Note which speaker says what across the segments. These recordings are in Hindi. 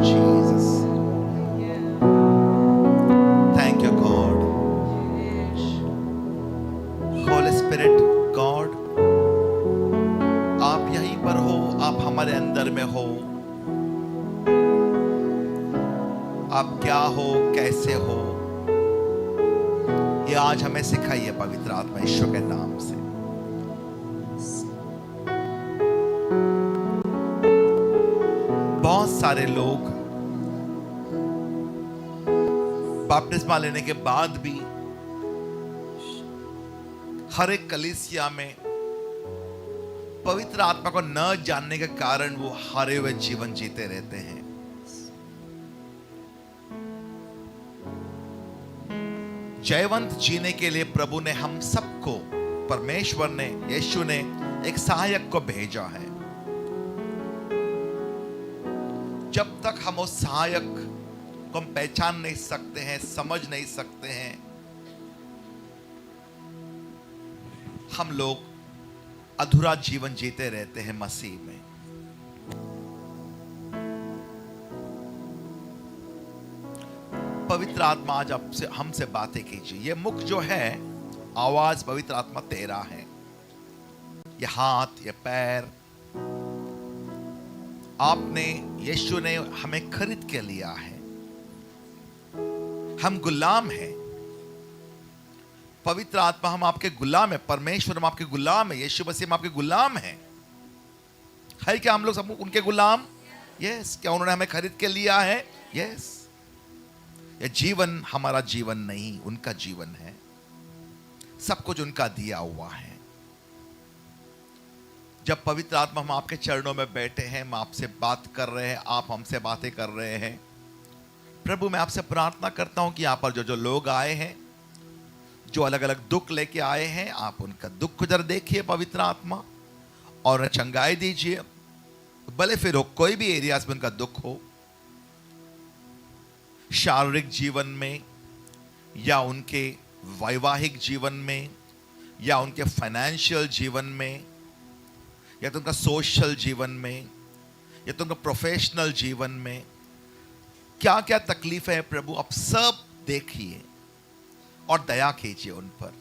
Speaker 1: Jesus. Thank you, God. Holy Spirit, God, आप यहीं पर हो, आप हमारे अंदर में हो। आप क्या हो, कैसे हो, ये आज हमें सिखाइए पवित्र आत्मा ईश्वर के नाम से। बहुत सारे लोग बपतिस्मा लेने के बाद भी हर एक कलीसिया में पवित्र आत्मा को न जानने के कारण वो हारे हुए जीवन जीते रहते हैं। जयवंत जीने के लिए प्रभु ने हम सबको, परमेश्वर ने, यीशु ने एक सहायक को भेजा है। जब तक हम उस सहायक को हम पहचान नहीं सकते हैं, समझ नहीं सकते हैं, हम लोग अधूरा जीवन जीते रहते हैं मसीह में। पवित्र आत्मा आज आपसे, हमसे बातें कीजिए। ये मुख जो है, आवाज पवित्र आत्मा तेरा है। ये हाथ, ये पैर, आपने, यीशु ने हमें खरीद के लिया है। हम गुलाम हैं। पवित्र आत्मा, हम आपके गुलाम है। परमेश्वर, हम आपके गुलाम है। यीशु मसीह, हम आपके गुलाम हैं। है क्या हम लोग सब उनके गुलाम? यस। क्या उन्होंने हमें खरीद के लिया है? यस। ये जीवन हमारा जीवन नहीं, उनका जीवन है। सब कुछ उनका दिया हुआ है। जब पवित्र आत्मा, हम आपके चरणों में बैठे हैं, हम आपसे बात कर रहे हैं, आप हमसे बातें कर रहे हैं। प्रभु, मैं आपसे प्रार्थना करता हूं कि यहाँ पर जो जो लोग आए हैं, जो अलग अलग दुख लेके आए हैं, आप उनका दुख को जरा देखिए पवित्र आत्मा, और चंगाई दीजिए। भले फिर हो कोई भी एरियाज में उनका दुख हो, शारीरिक जीवन में, या उनके वैवाहिक जीवन में, या उनके फाइनेंशियल जीवन में, या तो उनका सोशल जीवन में, या तो उनका प्रोफेशनल जीवन में, क्या क्या तकलीफ है प्रभु, आप सब देखिए और दया कीजिए उन पर।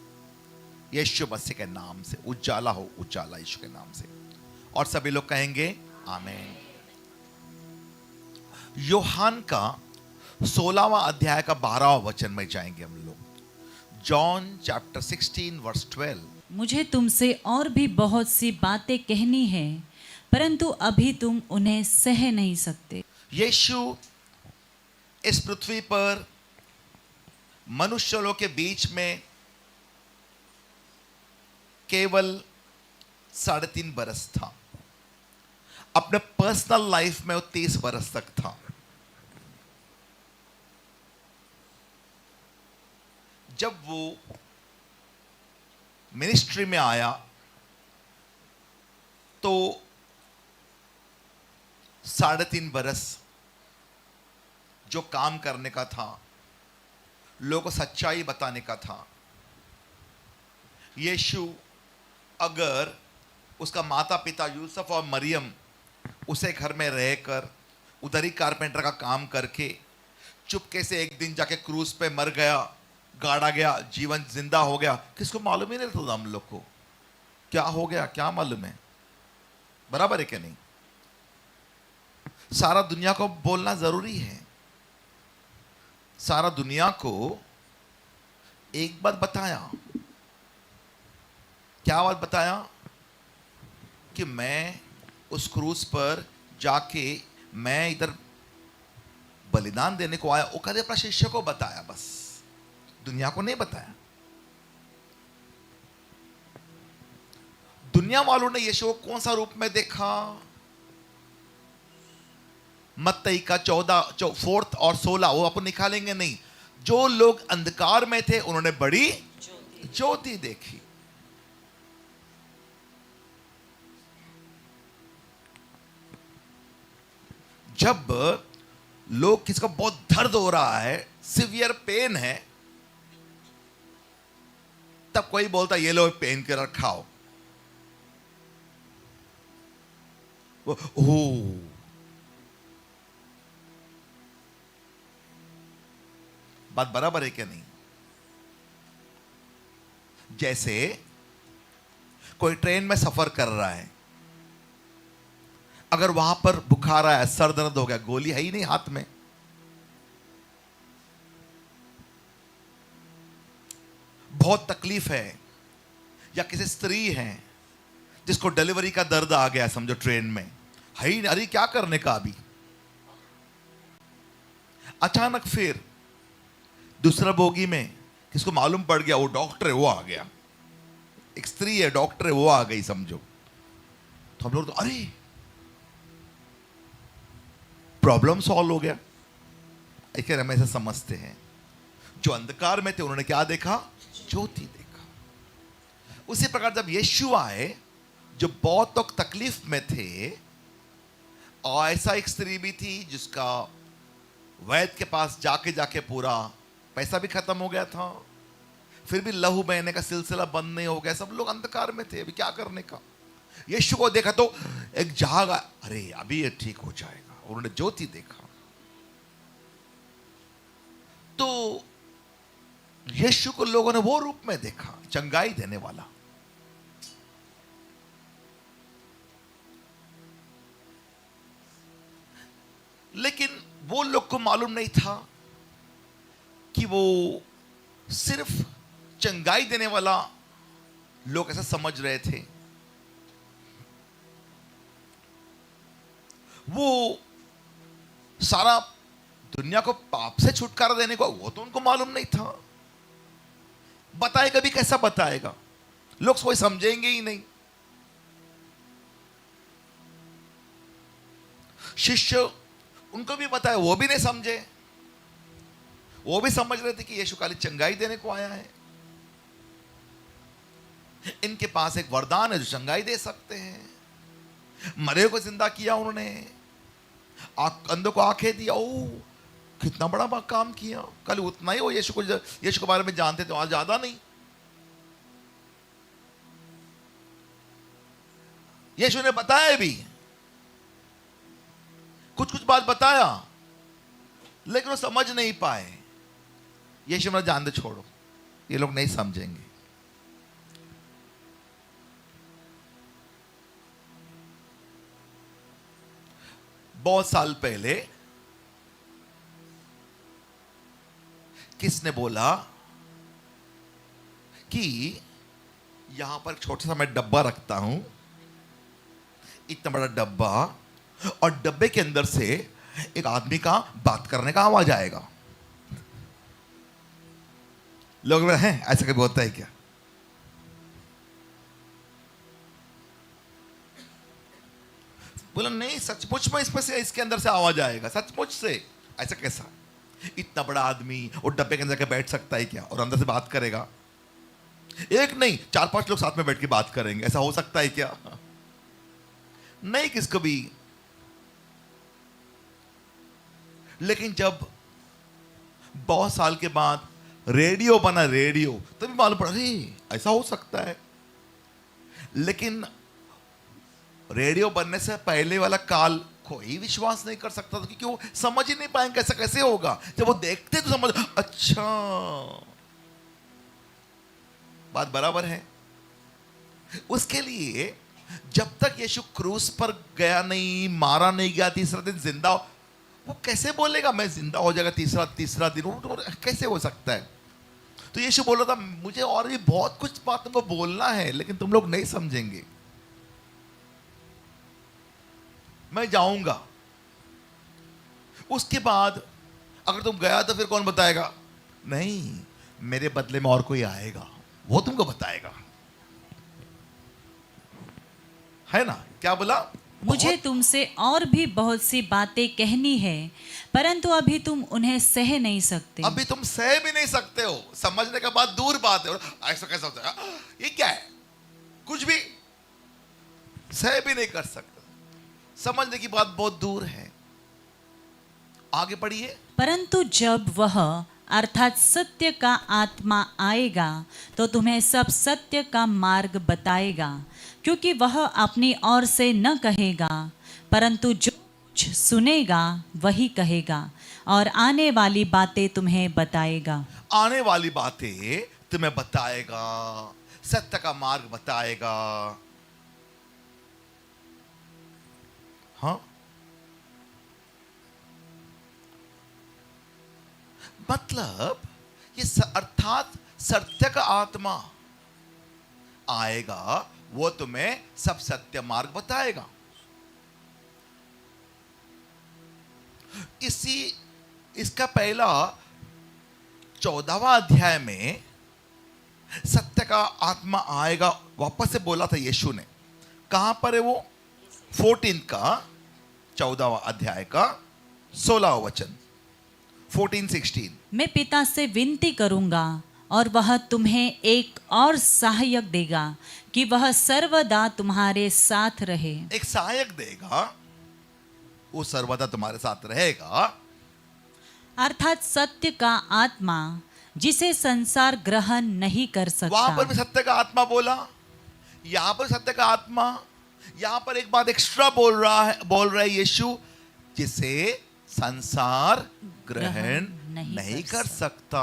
Speaker 1: यीशु मसीह के नाम से उजाला हो, उजाला यीशु के नाम से। और सभी लोग कहेंगे आमीन। यूहन्ना का 16वां अध्याय का 12वां वचन में जाएंगे हम लोग। John chapter 16 verse 12।
Speaker 2: मुझे तुमसे और भी बहुत सी बातें कहनी है, परंतु अभी तुम उन्हें सह नहीं सकते।
Speaker 1: यीशु इस पृथ्वी पर मनुष्यों के बीच में केवल 3.5 बरस था। अपने पर्सनल लाइफ में वो 30 बरस तक था। जब वो मिनिस्ट्री में आया तो 3.5 बरस जो काम करने का था, लोगों को सच्चाई बताने का था। यीशु, अगर उसका माता पिता यूसुफ और मरियम उसे घर में रहकर उधर ही कारपेंटर का काम करके चुपके से एक दिन जाके क्रूज पे मर गया, गाड़ा गया, जीवन जिंदा हो गया, किसको मालूम ही नहीं था हम लोग को क्या हो गया, क्या मालूम है? बराबर है क्या नहीं? सारा दुनिया को बोलना जरूरी है। सारा दुनिया को एक बात बताया। क्या बात बताया? कि मैं उस क्रूज पर जाके मैं इधर बलिदान देने को आया। वो कदे अपना शिष्य को बताया, बस दुनिया को नहीं बताया। दुनिया वालों ने यीशु को कौन सा रूप में देखा? मत्ती का 4 और 16 वो अपन निकालेंगे नहीं। जो लोग अंधकार में थे उन्होंने बड़ी ज्योति देखी। जब लोग, किसको बहुत दर्द हो रहा है, सिवियर पेन है, तब कोई बोलता ये लो पेन किलर खाओ। बात बराबर है क्या नहीं? जैसे कोई ट्रेन में सफर कर रहा है, अगर वहां पर बुखार आया, सर दर्द हो गया, गोली है ही नहीं हाथ में, बहुत तकलीफ है, या किसी स्त्री है जिसको डिलीवरी का दर्द आ गया, समझो ट्रेन में है ही नहीं, अरे क्या करने का अभी, अचानक फिर दूसरा बोगी में किसको मालूम पड़ गया वो डॉक्टर है, वो आ गया, एक स्त्री है डॉक्टर है, वो आ गई समझो, तो हम लोग तो अरे प्रॉब्लम सॉल्व हो गया। ऐसे हम ऐसे समझते हैं। जो अंधकार में थे उन्होंने क्या देखा? ज्योति देखा। उसी प्रकार जब यीशु आए जो बहुत लोग तकलीफ में थे, और ऐसा एक स्त्री भी थी जिसका वैद्य के पास जाके जाके पूरा पैसा भी खत्म हो गया था, फिर भी लहू बहने का सिलसिला बंद नहीं हो गया, सब लोग अंधकार में थे, अभी क्या करने का। यीशु को देखा तो एक जाग, अरे अभी ये ठीक हो जाएगा, उन्होंने ज्योति देखा। तो यीशु को लोगों ने वो रूप में देखा, चंगाई देने वाला। लेकिन वो लोग को मालूम नहीं था कि वो सिर्फ चंगाई देने वाला लोग ऐसा समझ रहे थे। वो सारा दुनिया को पाप से छुटकारा देने को, वो तो उनको मालूम नहीं था। बताएगा भी कैसा बताएगा, लोग कोई समझेंगे ही नहीं। शिष्य उनको भी बताया, वो भी नहीं समझे। वो भी समझ रहे थे कि यीशु खाली चंगाई देने को आया है, इनके पास एक वरदान है जो चंगाई दे सकते हैं। मरे को जिंदा किया उन्होंने, अंधों को आंखें दिया, ओ कितना बड़ा काम किया। कल उतना ही वो यीशु के बारे में जानते थे, आज ज्यादा नहीं। यीशु ने बताया भी, कुछ कुछ बात बताया, लेकिन वो समझ नहीं पाए। यीशु ने जान दे, छोड़ो, ये लोग नहीं समझेंगे। बहुत साल पहले किसने बोला कि यहां पर छोटा सा मैं डब्बा रखता हूं, इतना बड़ा डब्बा, और डब्बे के अंदर से एक आदमी का बात करने का आवाज आएगा। लोग बोले, हैं ऐसा कभी होता है क्या? बोला नहीं, सचमुच में इसमें से, इसके अंदर से आवाज आएगा, सचमुच से। ऐसा कैसा? इतना बड़ा आदमी और डब्बे के अंदर के बैठ सकता है क्या और अंदर से बात करेगा? एक नहीं, 4-5 लोग साथ में बैठ के बात करेंगे, ऐसा हो सकता है क्या? नहीं किसको भी। लेकिन जब बहुत साल के बाद रेडियो बना, रेडियो, तभी मालूम पड़ा, अरे ऐसा हो सकता है। लेकिन रेडियो बनने से पहले वाला काल कोई विश्वास नहीं कर सकता था, क्योंकि वो समझ ही नहीं पाएंगे ऐसा कैसे होगा। जब वो देखते तो समझ, अच्छा बात बराबर है। उसके लिए जब तक यीशु क्रूस पर गया नहीं, मारा नहीं गया, तीसरा दिन जिंदा, वो कैसे बोलेगा मैं जिंदा हो जाएगा तीसरा दिन? वो कैसे हो सकता है? तो यीशु बोला था, मुझे और भी बहुत कुछ बात तुमको बोलना है, लेकिन तुम लोग नहीं समझेंगे। मैं जाऊंगा, उसके बाद अगर तुम गया तो फिर कौन बताएगा? नहीं, मेरे बदले में और कोई आएगा, वो तुमको बताएगा। है ना? क्या बोला?
Speaker 2: मुझे तुमसे और भी बहुत सी बातें कहनी है, परंतु अभी तुम उन्हें सह नहीं सकते।
Speaker 1: अभी तुम सह भी नहीं सकते हो। समझने का बात दूर बात है। ऐसा कैसा होता है? ये क्या है? कुछ भी सह भी नहीं कर सकते। समझने की बात बहुत दूर है। आगे पढ़िए।
Speaker 2: परंतु जब वह अर्थात सत्य का आत्मा आएगा तो तुम्हें सब सत्य का मार्ग बताएगा, क्योंकि वह अपनी ओर से न कहेगा, परंतु जो कुछ सुनेगा वही कहेगा और आने वाली बातें तुम्हें बताएगा।
Speaker 1: आने वाली बातें तुम्हें बताएगा, सत्य का मार्ग बताएगा। हाँ, मतलब ये अर्थात सत्य का आत्मा आएगा, वो तुम्हें सब सत्य मार्ग बताएगा। इसका पहला 14वां अध्याय में सत्य का आत्मा आएगा वापस से बोला था यीशु ने। कहां पर है वो? 14 का 14वां अध्याय का 16वां वचन, 14-16।
Speaker 2: मैं पिता से विनती करूंगा और वह तुम्हें एक और सहायक देगा कि वह सर्वदा तुम्हारे साथ रहे।
Speaker 1: एक सहायक देगा, वो सर्वदा तुम्हारे साथ रहेगा,
Speaker 2: अर्थात सत्य का आत्मा जिसे संसार ग्रहण नहीं कर सकता।
Speaker 1: वहां पर भी सत्य का आत्मा बोला, यहां पर सत्य का आत्मा। यहां पर एक बात एक्स्ट्रा बोल रहा है यीशु, जिसे संसार ग्रहण नहीं कर सकता।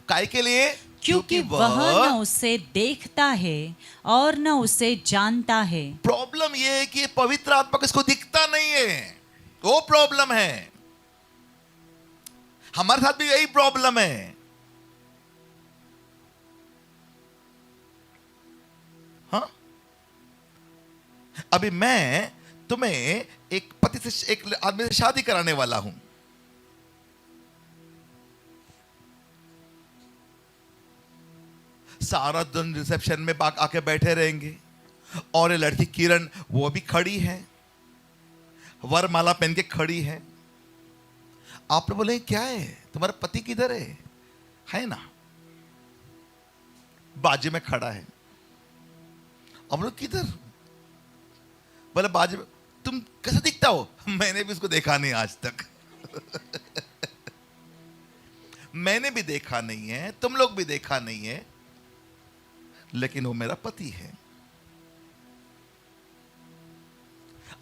Speaker 1: काय के लिए?
Speaker 2: क्योंकि वह न उसे देखता है और न उसे जानता है।
Speaker 1: प्रॉब्लम यह है कि पवित्र आत्मा किसको दिखता नहीं है, वो प्रॉब्लम है। हमारे साथ भी यही प्रॉब्लम है। हाँ, अभी मैं तुम्हें एक पति से, एक आदमी से शादी कराने वाला हूं। सारा दिन रिसेप्शन में आके बैठे रहेंगे और ये लड़की किरण वो भी खड़ी है, वरमाला पहन के खड़ी है। आप लोग बोले क्या है, तुम्हारा पति किधर है ना? बाजू में खड़ा है। हम लोग किधर? बोले बाजू में। तुम कैसा दिखता हो? मैंने भी उसको देखा नहीं आज तक। मैंने भी देखा नहीं है, तुम लोग भी देखा नहीं है, लेकिन वो मेरा पति है।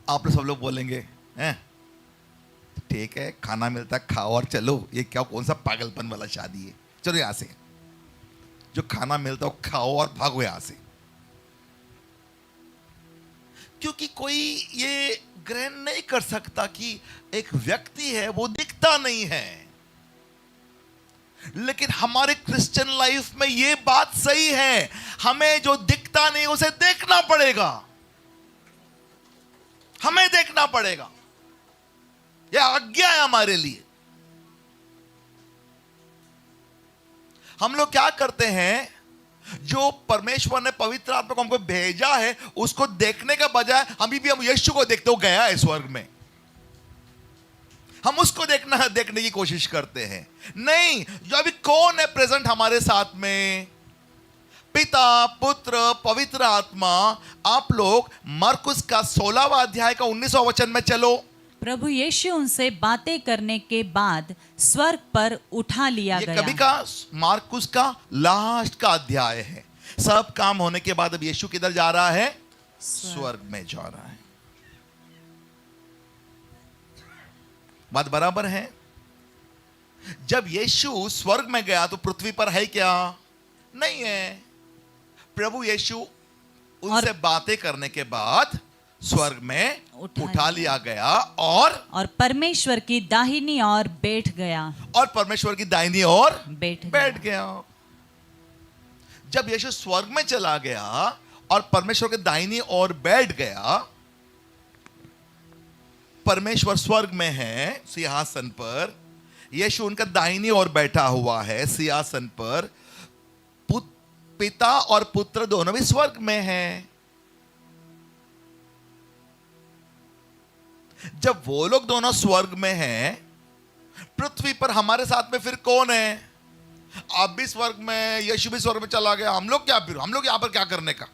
Speaker 1: आप लोग सब लोग बोलेंगे हैं ठीक है, खाना मिलता है खाओ और चलो, ये क्या कौन सा पागलपन वाला शादी है, चलो यहां से, जो खाना मिलता है खाओ और भागो यहां से। क्योंकि कोई ये ग्रहण नहीं कर सकता कि एक व्यक्ति है वो दिखता नहीं है। लेकिन हमारे क्रिश्चियन लाइफ में ये बात सही है, हमें जो दिखता नहीं उसे देखना पड़ेगा, हमें देखना पड़ेगा। यह आज्ञा है हमारे लिए। हम लोग क्या करते हैं, जो परमेश्वर ने पवित्र आत्मा को हमको भेजा है उसको देखने के बजाय हम यीशु को देखते हो गया है स्वर्ग में, हम उसको देखने की कोशिश करते हैं। नहीं, जो अभी कौन है प्रेजेंट हमारे साथ में? पिता, पुत्र, पवित्र आत्मा। आप लोग मरकुस का 16वां अध्याय का 19वां वचन में चलो।
Speaker 2: प्रभु यीशु उनसे बातें करने के बाद स्वर्ग पर उठा लिया
Speaker 1: ये
Speaker 2: गया।
Speaker 1: कभी का मार्कुस का लास्ट का अध्याय है। सब काम होने के बाद अब यीशु किधर जा रहा है? स्वर्ग में जा रहा है। बात बराबर है? जब यीशु स्वर्ग में गया तो पृथ्वी पर है क्या? नहीं है। प्रभु यीशु उनसे बातें करने के बाद स्वर्ग में उठा लिया गया और
Speaker 2: परमेश्वर की दाहिनी ओर बैठ गया।
Speaker 1: और परमेश्वर की दाहिनी ओर
Speaker 2: बैठ
Speaker 1: गया। जब यीशु स्वर्ग में चला गया और परमेश्वर के दाहिनी ओर बैठ गया, परमेश्वर स्वर्ग में है सिंहासन पर, यीशु उनका दाहिनी ओर बैठा हुआ है सिंहासन पर। पिता और पुत्र दोनों भी स्वर्ग में हैं। जब वो लोग दोनों स्वर्ग में हैं, पृथ्वी पर हमारे साथ में फिर कौन है? आप भी स्वर्ग में, यीशु भी स्वर्ग में चला गया, हम लोग क्या, फिर हम लोग यहां पर क्या करने का?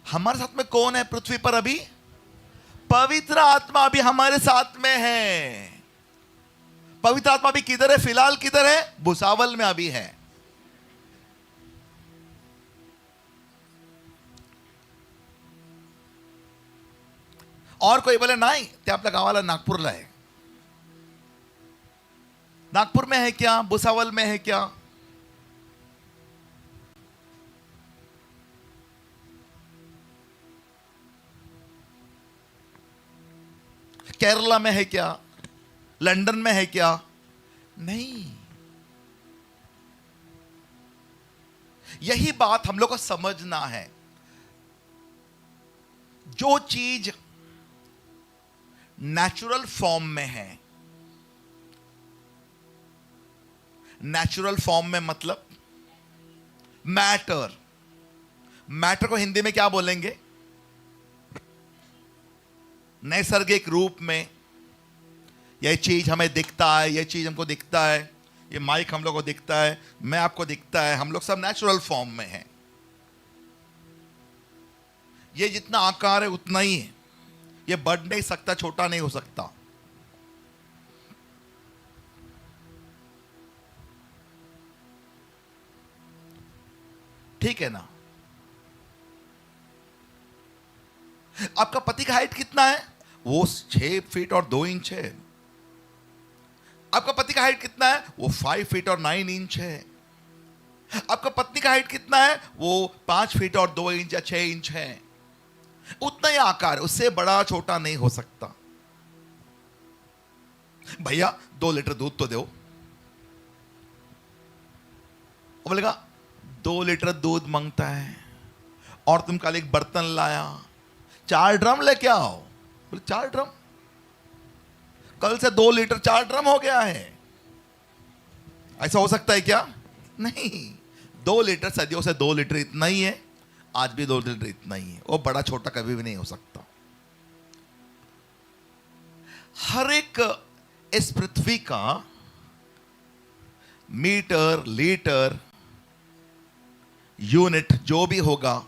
Speaker 1: हमारे साथ में कौन है पृथ्वी पर अभी? पवित्र आत्मा भी हमारे साथ में है। पवित्र आत्मा भी किधर है? फिलहाल किधर है? भुसावल में अभी है। और कोई बोले नाही ते आपल्या गावाला नागपूरला आहे. नागपुर में है क्या, भुसावल में है क्या? केरला में है क्या, लंदन में है क्या? नहीं. यही बात हम लोग को समझना है. जो चीज नेचुरल फॉर्म में है, नेचुरल फॉर्म में मतलब मैटर. मैटर को हिंदी में क्या बोलेंगे? नैसर्गिक रूप में. यह चीज हमें दिखता है, यह चीज हमको दिखता है, ये माइक हम लोग को दिखता है, मैं आपको दिखता है, हम लोग सब नेचुरल फॉर्म में हैं. ये जितना आकार है उतना ही है. ये बढ़ नहीं सकता, छोटा नहीं हो सकता. ठीक है ना? आपका पति का हाइट कितना है? वो 6 फीट और 2 इंच है. आपका पति का हाइट कितना है? वो 5 फीट और 9 इंच है. आपका पत्नी का हाइट कितना है? वो 5 फीट और 2 इंच या 6 इंच है. उतना ही आकार, उससे बड़ा छोटा नहीं हो सकता. भैया 2 लीटर दूध तो दो. वो बोलेगा 2 लीटर दूध मांगता है और तुम कल एक बर्तन लाया, 4 ड्रम लेके आओ. बोले 4 ड्रम? कल से 2 लीटर 4 ड्रम हो गया है. ऐसा हो सकता है क्या? नहीं. 2 लीटर सदियों से 2 लीटर इतना ही है, आज भी 2 लीटर इतना ही है. वो बड़ा छोटा कभी भी नहीं हो सकता. हर एक इस पृथ्वी का मीटर, लीटर, यूनिट जो भी होगा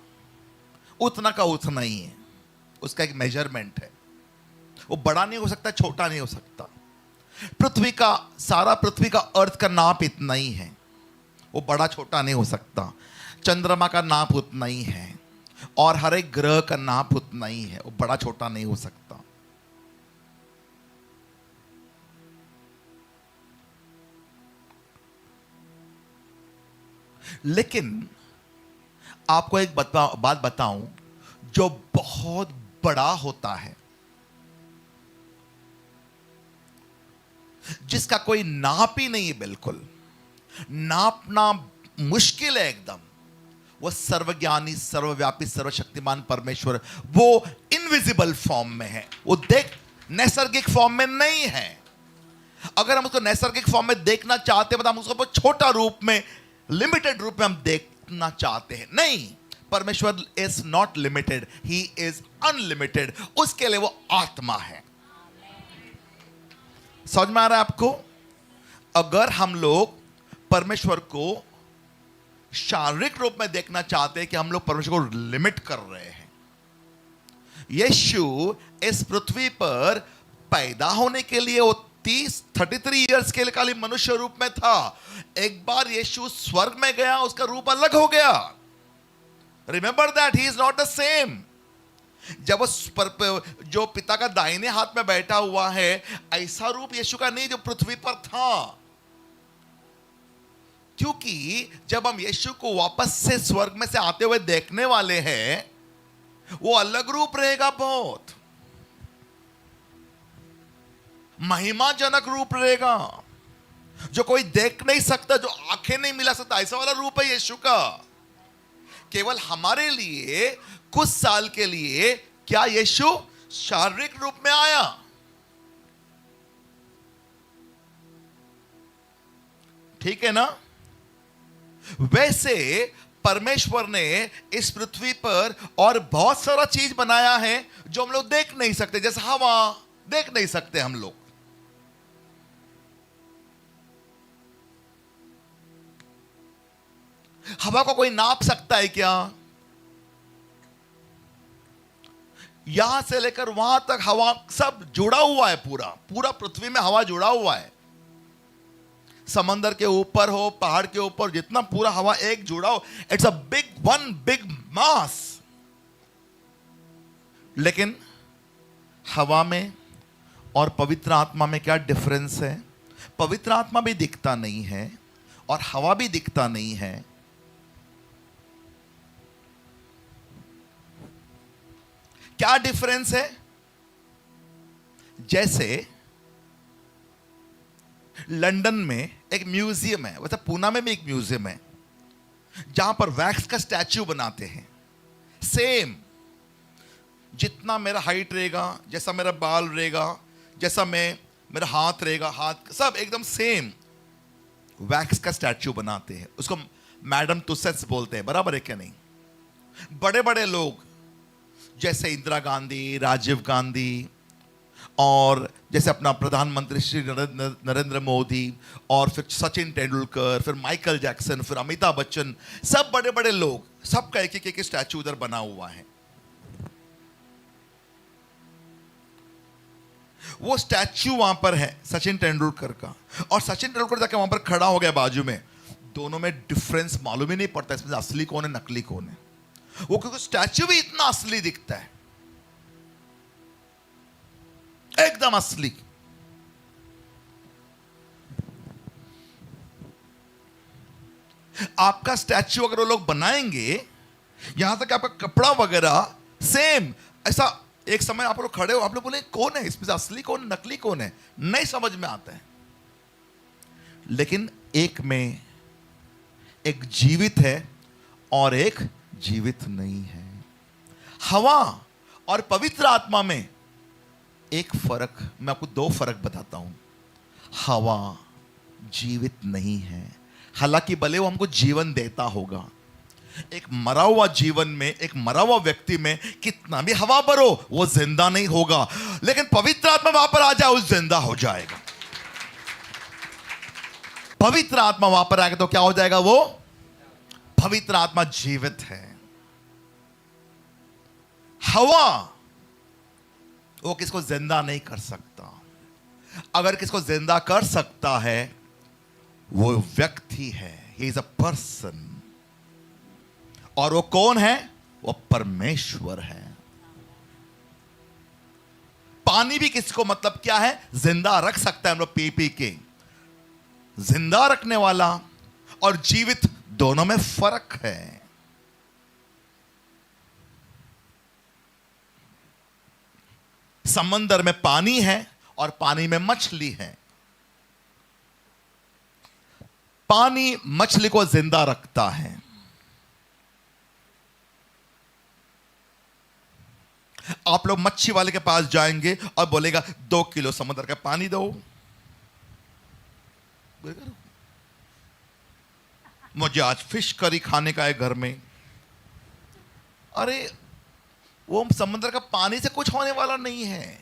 Speaker 1: उतना का उतना ही है. उसका एक मेजरमेंट है. वो बड़ा नहीं हो सकता, छोटा नहीं हो सकता. पृथ्वी का, सारा पृथ्वी का अर्थ का नाप इतना ही है. वो बड़ा छोटा नहीं हो सकता. चंद्रमा का नाप उतना ही है और हर एक ग्रह का नाप उतना ही है. वो बड़ा छोटा नहीं हो सकता. लेकिन आपको एक बात बताऊं जो बहुत बड़ा होता है, जिसका कोई नाप ही नहीं है, बिल्कुल नापना मुश्किल है एकदम. वो सर्वज्ञानी, सर्वव्यापी, सर्वशक्तिमान परमेश्वर वो इनविजिबल फॉर्म में है. वो नैसर्गिक फॉर्म में नहीं है. अगर हम उसको नैसर्गिक फॉर्म में देखना चाहते हैं तो हम उसको बहुत छोटा रूप में, लिमिटेड रूप में हम देखना चाहते हैं. नहीं, परमेश्वर is not limited, he is unlimited. उसके लिए वो आत्मा है. समझ में आ रहा है आपको? अगर हम लोग परमेश्वर को शारीरिक रूप में देखना चाहते हैं कि हम लोग परमेश्वर को लिमिट कर रहे हैं. यीशु इस पृथ्वी पर पैदा होने के लिए वो 33 इयर्स के लिए खाली मनुष्य रूप में था. एक बार यीशु स्वर्ग में गया, उसका रूप अलग हो गया. Remember that he is not the same. जब वो जो पिता का दाहिने हाथ में बैठा हुआ है, ऐसा रूप यीशु का नहीं जो पृथ्वी पर था. क्योंकि जब हम यीशु को वापस से स्वर्ग में से आते हुए देखने वाले हैं, वो अलग रूप रहेगा. बहुत महिमाजनक रूप रहेगा, जो कोई देख नहीं सकता, जो आंखें नहीं मिला सकता. ऐसा वाला रूप है यीशु का. केवल हमारे लिए कुछ साल के लिए क्या यीशु शारीरिक रूप में आया. ठीक है ना? वैसे परमेश्वर ने इस पृथ्वी पर और बहुत सारा चीज बनाया है जो हम लोग देख नहीं सकते. जैसे हवा देख नहीं सकते हम लोग. हवा को कोई नाप सकता है क्या? यहां से लेकर वहां तक हवा सब जुड़ा हुआ है. पूरा पूरा पृथ्वी में हवा जुड़ा हुआ है. समंदर के ऊपर हो, पहाड़ के ऊपर, जितना पूरा हवा एक जुड़ा हो. इट्स अ बिग मास. लेकिन हवा में और पवित्र आत्मा में क्या डिफरेंस है? पवित्र आत्मा भी दिखता नहीं है और हवा भी दिखता नहीं है। क्या डिफरेंस है? जैसे लंदन में एक म्यूजियम है, वैसे पूना में भी एक म्यूजियम है जहां पर वैक्स का स्टैच्यू बनाते हैं। सेम, जितना मेरा हाइट रहेगा, जैसा मेरा बाल रहेगा, जैसा मेरा हाथ रहेगा, हाथ सब एकदम सेम वैक्स का स्टैच्यू बनाते हैं। उसको मैडम तुसेट्स बोलते हैं, बराबर है क्या नहीं? बड़े बड़े लोग जैसे इंदिरा गांधी, राजीव गांधी और जैसे अपना प्रधानमंत्री श्री नरेंद्र मोदी और फिर सचिन तेंदुलकर, फिर माइकल जैक्सन, फिर अमिताभ बच्चन, सब बड़े बड़े लोग, सबका एक एक स्टैच्यू उधर बना हुआ है। वो स्टैच्यू वहां पर है सचिन तेंदुलकर का, और सचिन तेंदुलकर जाके वहां पर खड़ा हो गया बाजू में। दोनों में डिफरेंस मालूम ही नहीं पड़ता इसमें असली कौन है नकली कौन है। वो क्योंकि स्टैच्यू भी इतना असली दिखता है, एकदम असली। आपका स्टैच्यू अगर वो लोग बनाएंगे, यहां तक आपका कपड़ा वगैरह सेम, ऐसा एक समय आप लोग खड़े हो, आप लोग बोले कौन है इसमें से असली कौन है नकली कौन है, नहीं समझ में आता है। लेकिन एक में एक जीवित है और एक जीवित नहीं है। हवा और पवित्र आत्मा में एक फर्क, मैं आपको दो फर्क बताता हूं। हवा जीवित नहीं है, हालांकि भले वो हमको जीवन देता होगा। एक मरा हुआ जीवन में, एक मरा हुआ व्यक्ति में कितना भी हवा भरो वो जिंदा नहीं होगा, लेकिन पवित्र आत्मा वहां पर आ जाए वो जिंदा हो जाएगा। पवित्र आत्मा वहां पर आएगा तो क्या हो जाएगा? वो पवित्र आत्मा जीवित है। हवा वो किसको जिंदा नहीं कर सकता। अगर किसको जिंदा कर सकता है वो व्यक्ति है, ही इज अ पर्सन। और वो कौन है? वो परमेश्वर है। पानी भी किसको मतलब क्या है? जिंदा रख सकता है, हम लोग पी पी के। जिंदा रखने वाला और जीवित दोनों में फर्क है। समंदर में पानी है और पानी में मछली है। पानी मछली को जिंदा रखता है। आप लोग मच्छी वाले के पास जाएंगे और बोलेगा 2 किलो समुद्र का पानी दो, मुझे आज फिश करी खाने का है घर में। अरे वो समुद्र का पानी से कुछ होने वाला नहीं है,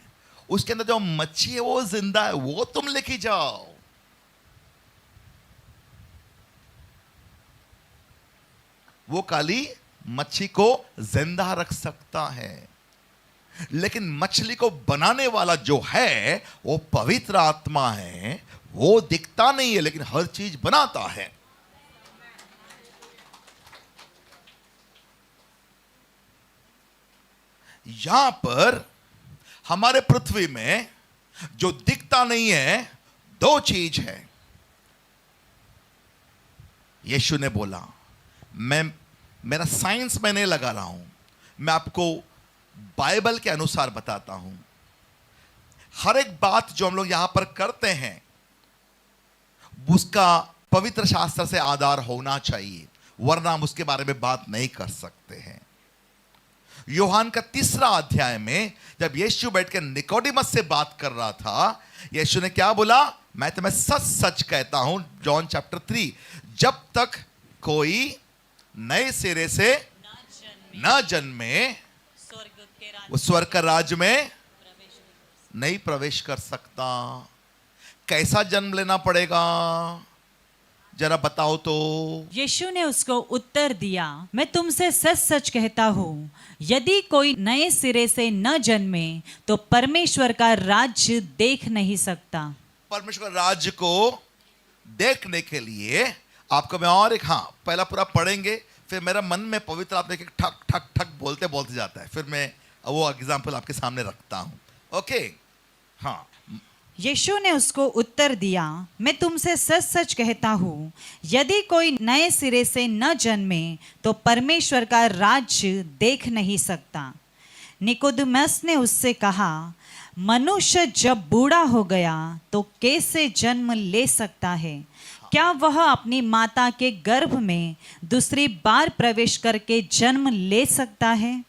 Speaker 1: उसके अंदर जो मच्छी है वो जिंदा है, वो तुम लेके जाओ। वो खाली मच्छी को जिंदा रख सकता है, लेकिन मछली को बनाने वाला जो है वो पवित्र आत्मा है। वो दिखता नहीं है लेकिन हर चीज बनाता है। यहां पर हमारे पृथ्वी में जो दिखता नहीं है, 2 चीज है। यीशु ने बोला, मेरा साइंस में नहीं लगा रहा हूं, मैं आपको बाइबल के अनुसार बताता हूं। हर एक बात जो हम लोग यहां पर करते हैं उसका पवित्र शास्त्र से आधार होना चाहिए, वरना हम उसके बारे में बात नहीं कर सकते हैं। यूहन्ना का 3 अध्याय में जब यीशु बैठ के निकोडिमस से बात कर रहा था, यीशु ने क्या बोला? मैं तुम्हें सच सच कहता हूं, जॉन चैप्टर 3, जब तक कोई नए सिरे से न जन्मे वो स्वर्ग का राज्य में नहीं प्रवेश कर सकता। कैसा जन्म लेना पड़ेगा जरा बताओ तो।
Speaker 2: यीशु ने उसको उत्तर दिया, मैं तुमसे सच सच कहता हूँ, यदि कोई नए सिरे से न जन्मे तो परमेश्वर का राज्य देख नहीं सकता।
Speaker 1: परमेश्वर राज्य को देखने के लिए आपको मैं और एक पहला पूरा पढ़ेंगे, फिर मेरा मन में पवित्र आत्मा के ठक ठक ठक बोलते बोलते जाता है, फिर मैं वो एग्जाम्पल आपके सामने रखता हूं। ओके, हाँ,
Speaker 2: यीशु ने उसको उत्तर दिया, मैं तुमसे सच सच कहता हूँ, यदि कोई नए सिरे से न जन्मे तो परमेश्वर का राज्य देख नहीं सकता। निकोदेमस ने उससे कहा, मनुष्य जब बूढ़ा हो गया तो कैसे जन्म ले सकता है? क्या वह अपनी माता के गर्भ में दूसरी बार प्रवेश करके जन्म ले सकता है?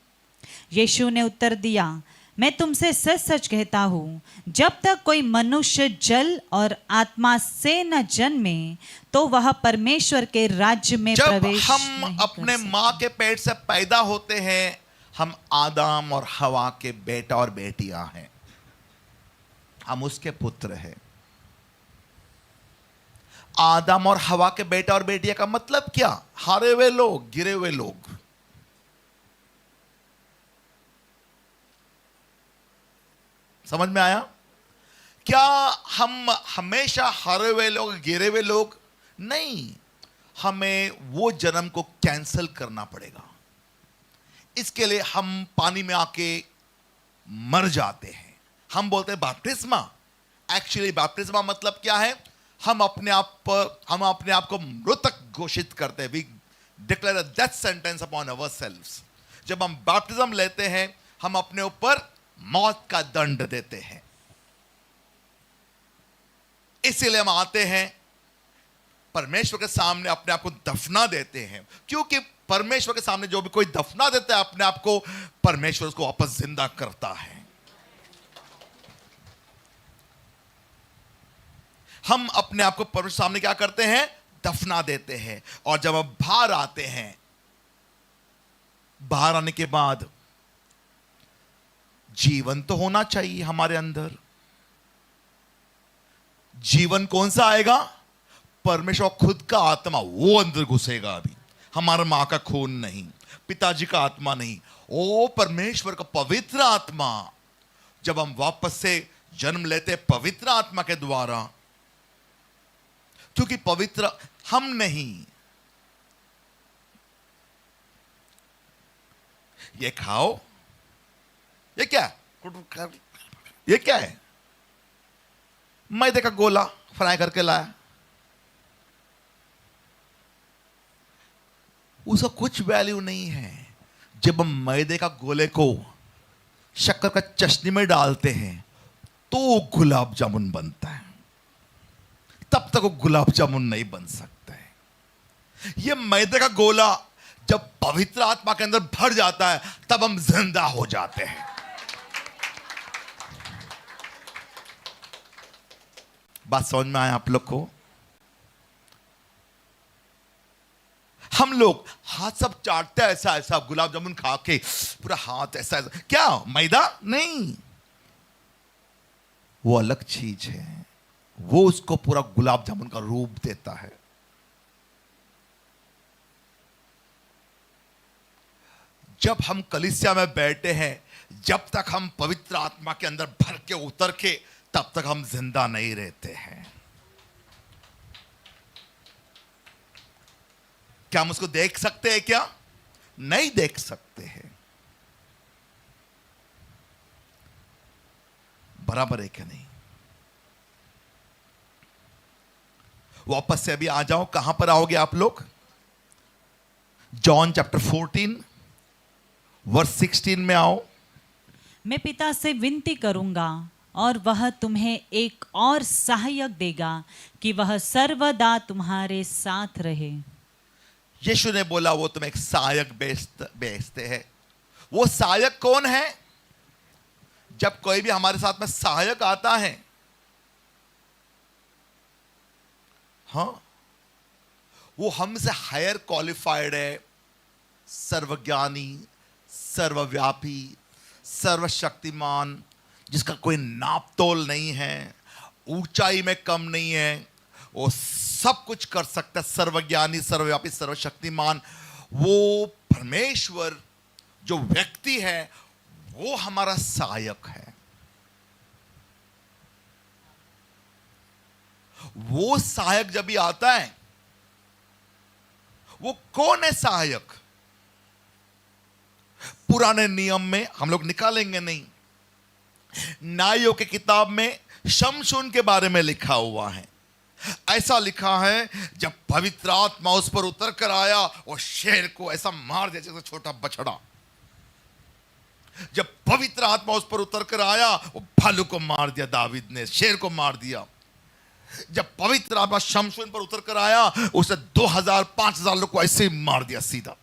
Speaker 2: यीशु ने उत्तर दिया, मैं तुमसे सच सच कहता हूँ, जब तक कोई मनुष्य जल और आत्मा से न जन्मे तो वह परमेश्वर के राज्य में
Speaker 1: जब
Speaker 2: प्रवेश
Speaker 1: हम
Speaker 2: नहीं
Speaker 1: अपने
Speaker 2: कर
Speaker 1: माँ के पेट से पैदा होते हैं, हम आदम और हवा के बेटा और बेटियां हैं, हम उसके पुत्र हैं। आदम और हवा के बेटा और बेटियां का मतलब क्या? हारे हुए लोग, गिरे हुए लोग। समझ में आया? क्या हम हमेशा हारे हुए लोग, गिरे हुए लोग? नहीं, हमें वो जन्म को कैंसिल करना पड़ेगा। इसके लिए हम पानी में आके मर जाते हैं। हम बोलते हैं बैप्टिस्मा। एक्चुअली बैप्टिस्मा मतलब क्या है? हम अपने आप को मृतक घोषित करते हैं। We declare a death sentence upon ourselves. जब हम बैप्टिज्म लेते हैं, हम अपने ऊपर मौत का दंड देते हैं। इसीलिए हम आते हैं परमेश्वर के सामने, अपने आप को दफना देते हैं, क्योंकि परमेश्वर के सामने जो भी कोई दफना देता है अपने आप को, परमेश्वर उसको वापस जिंदा करता है। हम अपने आप को परमेश्वर के सामने क्या करते हैं? दफना देते हैं। और जब हम बाहर आते हैं, बाहर आने के बाद जीवन तो होना चाहिए हमारे अंदर। जीवन कौन सा आएगा? परमेश्वर खुद का आत्मा, वो अंदर घुसेगा। अभी हमारा मां का खून नहीं, पिताजी का आत्मा नहीं, ओ परमेश्वर का पवित्र आत्मा। जब हम वापस से जन्म लेते पवित्र आत्मा के द्वारा, क्योंकि पवित्र हम नहीं। ये खाओ, ये क्या है? ये क्या है? मैदे का गोला फ्राई करके लाया। उसका कुछ वैल्यू नहीं है। जब हम मैदे का गोले को शक्कर का चशनी में डालते हैं तो गुलाब जामुन बनता है, तब तक वो गुलाब जामुन नहीं बन सकता है। ये मैदे का गोला जब पवित्र आत्मा के अंदर भर जाता है, तब हम जिंदा हो जाते हैं। बात समझ में आया आप लोग को? हम लोग हाथ सब चाटते हैं ऐसा ऐसा, गुलाब जामुन खा के पूरा हाथ ऐसा ऐसा। क्या मैदा? नहीं, वो अलग चीज है। वो उसको पूरा गुलाब जामुन का रूप देता है। जब हम कलीसिया में बैठे हैं, जब तक हम पवित्र आत्मा के अंदर भर के उतर के, तब तक हम जिंदा नहीं रहते हैं। क्या हम उसको देख सकते हैं? क्या नहीं देख सकते हैं। बराबर है क्या नहीं? वापस से अभी आ जाओ। कहां पर आओगे आप लोग? जॉन चैप्टर 14 वर्स 16 में आओ।
Speaker 2: मैं पिता से विनती करूंगा और वह तुम्हें एक और सहायक देगा कि वह सर्वदा तुम्हारे साथ रहे।
Speaker 1: यीशु ने बोला वो तुम्हें एक सहायक भेजते हैं। वो सहायक कौन है? जब कोई भी हमारे साथ में सहायक आता है, हाँ, वो हमसे हायर क्वालिफाइड है, सर्वज्ञानी, सर्वव्यापी, सर्वशक्तिमान, जिसका कोई नाप तोल नहीं है, ऊंचाई में कम नहीं है, वो सब कुछ कर सकता है। सर्वज्ञानी, सर्वव्यापी, सर्वशक्तिमान, वो परमेश्वर जो व्यक्ति है, वो हमारा सहायक है। वो सहायक जब भी आता है, वो कौन है सहायक? पुराने नियम में हम लोग निकालेंगे नहीं, नाइयों की किताब में शमशून के बारे में लिखा हुआ है। ऐसा लिखा है, जब पवित्र आत्मा उस पर उतर कर आया और शेर को ऐसा मार दिया जैसे छोटा बछड़ा। जब पवित्र आत्मा उस पर उतर कर आया, वो भालू को मार दिया, दावीद ने शेर को मार दिया। जब पवित्र आत्मा शमशून पर उतर कर आया, उसे 2000-5000 लोग को ऐसे ही मार दिया सीधा।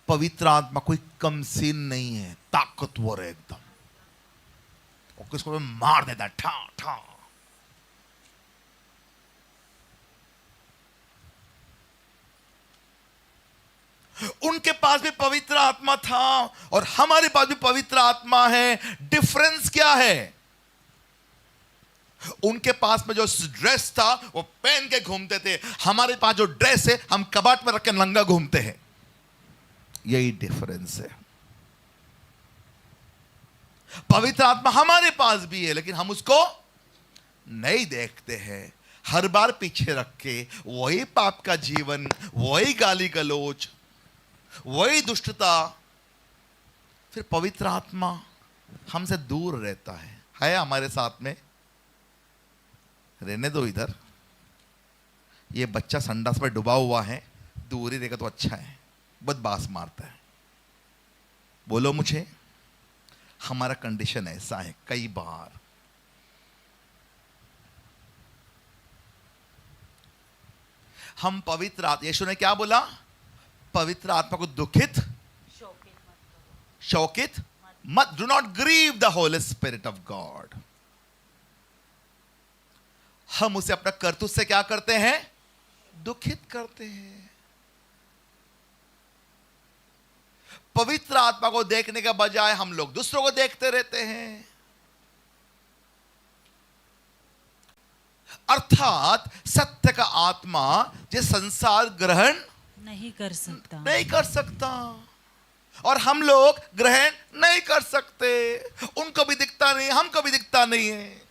Speaker 1: पवित्र आत्मा कोई कमसीन नहीं है, ताकतवर है एकदम। और किसको भी मार देता है, ठा ठा। उनके पास भी पवित्र आत्मा था और हमारे पास भी पवित्र आत्मा है। डिफरेंस क्या है? उनके पास में जो ड्रेस था वो पहन के घूमते थे, हमारे पास जो ड्रेस है हम कबाट में रख के नंगा घूमते हैं। यही डिफरेंस है। पवित्र आत्मा हमारे पास भी है, लेकिन हम उसको नहीं देखते हैं। हर बार पीछे रख के वही पाप का जीवन, वही गाली गलोच, वही दुष्टता। फिर पवित्र आत्मा हमसे दूर रहता है हमारे साथ में। रहने दो इधर, ये बच्चा संडास पर डूबा हुआ है, दूर ही रहेगा तो अच्छा है, बदबास मारता है। बोलो मुझे, हमारा कंडीशन ऐसा है कई बार। हम पवित्र आत्मा, यीशु ने क्या बोला? पवित्र आत्मा को दुखित शोकित मत, do not grieve the Holy Spirit of God. हम उसे अपना करतूत से क्या करते हैं? दुखित करते हैं। पवित्र आत्मा को देखने के बजाय हम लोग दूसरों को देखते रहते हैं। अर्थात सत्य का आत्मा जो संसार ग्रहण
Speaker 2: नहीं कर सकता
Speaker 1: और हम लोग ग्रहण नहीं कर सकते। उनको भी दिखता नहीं, हमको भी दिखता नहीं है।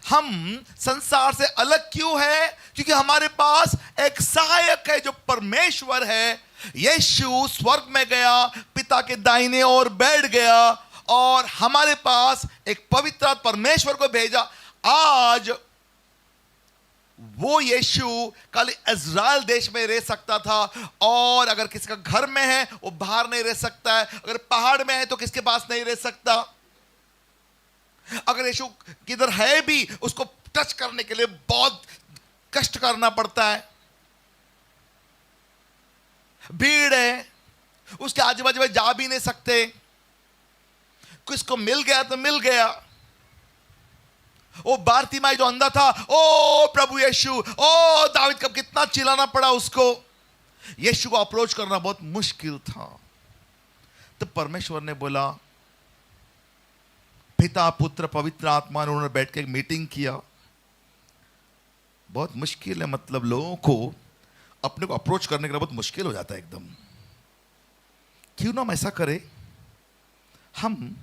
Speaker 1: हम संसार से अलग क्यों है? क्योंकि हमारे पास एक सहायक है जो परमेश्वर है। यीशु स्वर्ग में गया, पिता के दाहिने ओर बैठ गया और हमारे पास एक पवित्र परमेश्वर को भेजा। आज वो यीशु कल इज़राइल देश में रह सकता था, और अगर किसी का घर में है वो बाहर नहीं रह सकता है। अगर पहाड़ में है तो किसके पास नहीं रह सकता। अगर यीशु किधर है भी, उसको टच करने के लिए बहुत कष्ट करना पड़ता है। भीड़ है, उसके आजू बाजू में जा भी नहीं सकते। किसको मिल गया तो मिल गया। वो बारतिमाई जो अंधा था, ओ प्रभु यीशु, ओ दाऊद, कब कितना चिल्लाना पड़ा उसको। यीशु को अप्रोच करना बहुत मुश्किल था। तो परमेश्वर ने बोला, पिता पुत्र पवित्र आत्मा, उन्होंने बैठ के एक मीटिंग किया। बहुत मुश्किल है, मतलब लोगों को अपने को अप्रोच करने के लिए बहुत मुश्किल हो जाता है एकदम। क्यों ना हम ऐसा करें, हम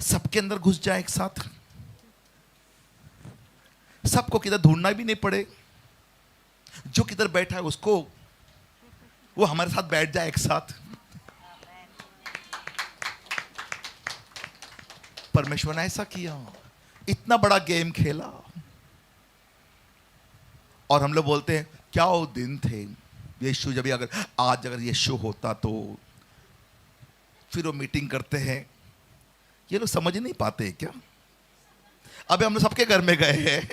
Speaker 1: सबके अंदर घुस जाए एक साथ, सबको किधर ढूंढना भी नहीं पड़े। जो किधर बैठा है उसको, वो हमारे साथ बैठ जाए एक साथ। परमेश्वर ने ऐसा किया, इतना बड़ा गेम खेला। और हम लोग बोलते हैं क्या वो दिन थे यीशु, जब अगर यीशु होता तो। फिर वो मीटिंग करते हैं। ये लोग समझ नहीं पाते क्या? अबे हम लोग सबके घर में गए हैं,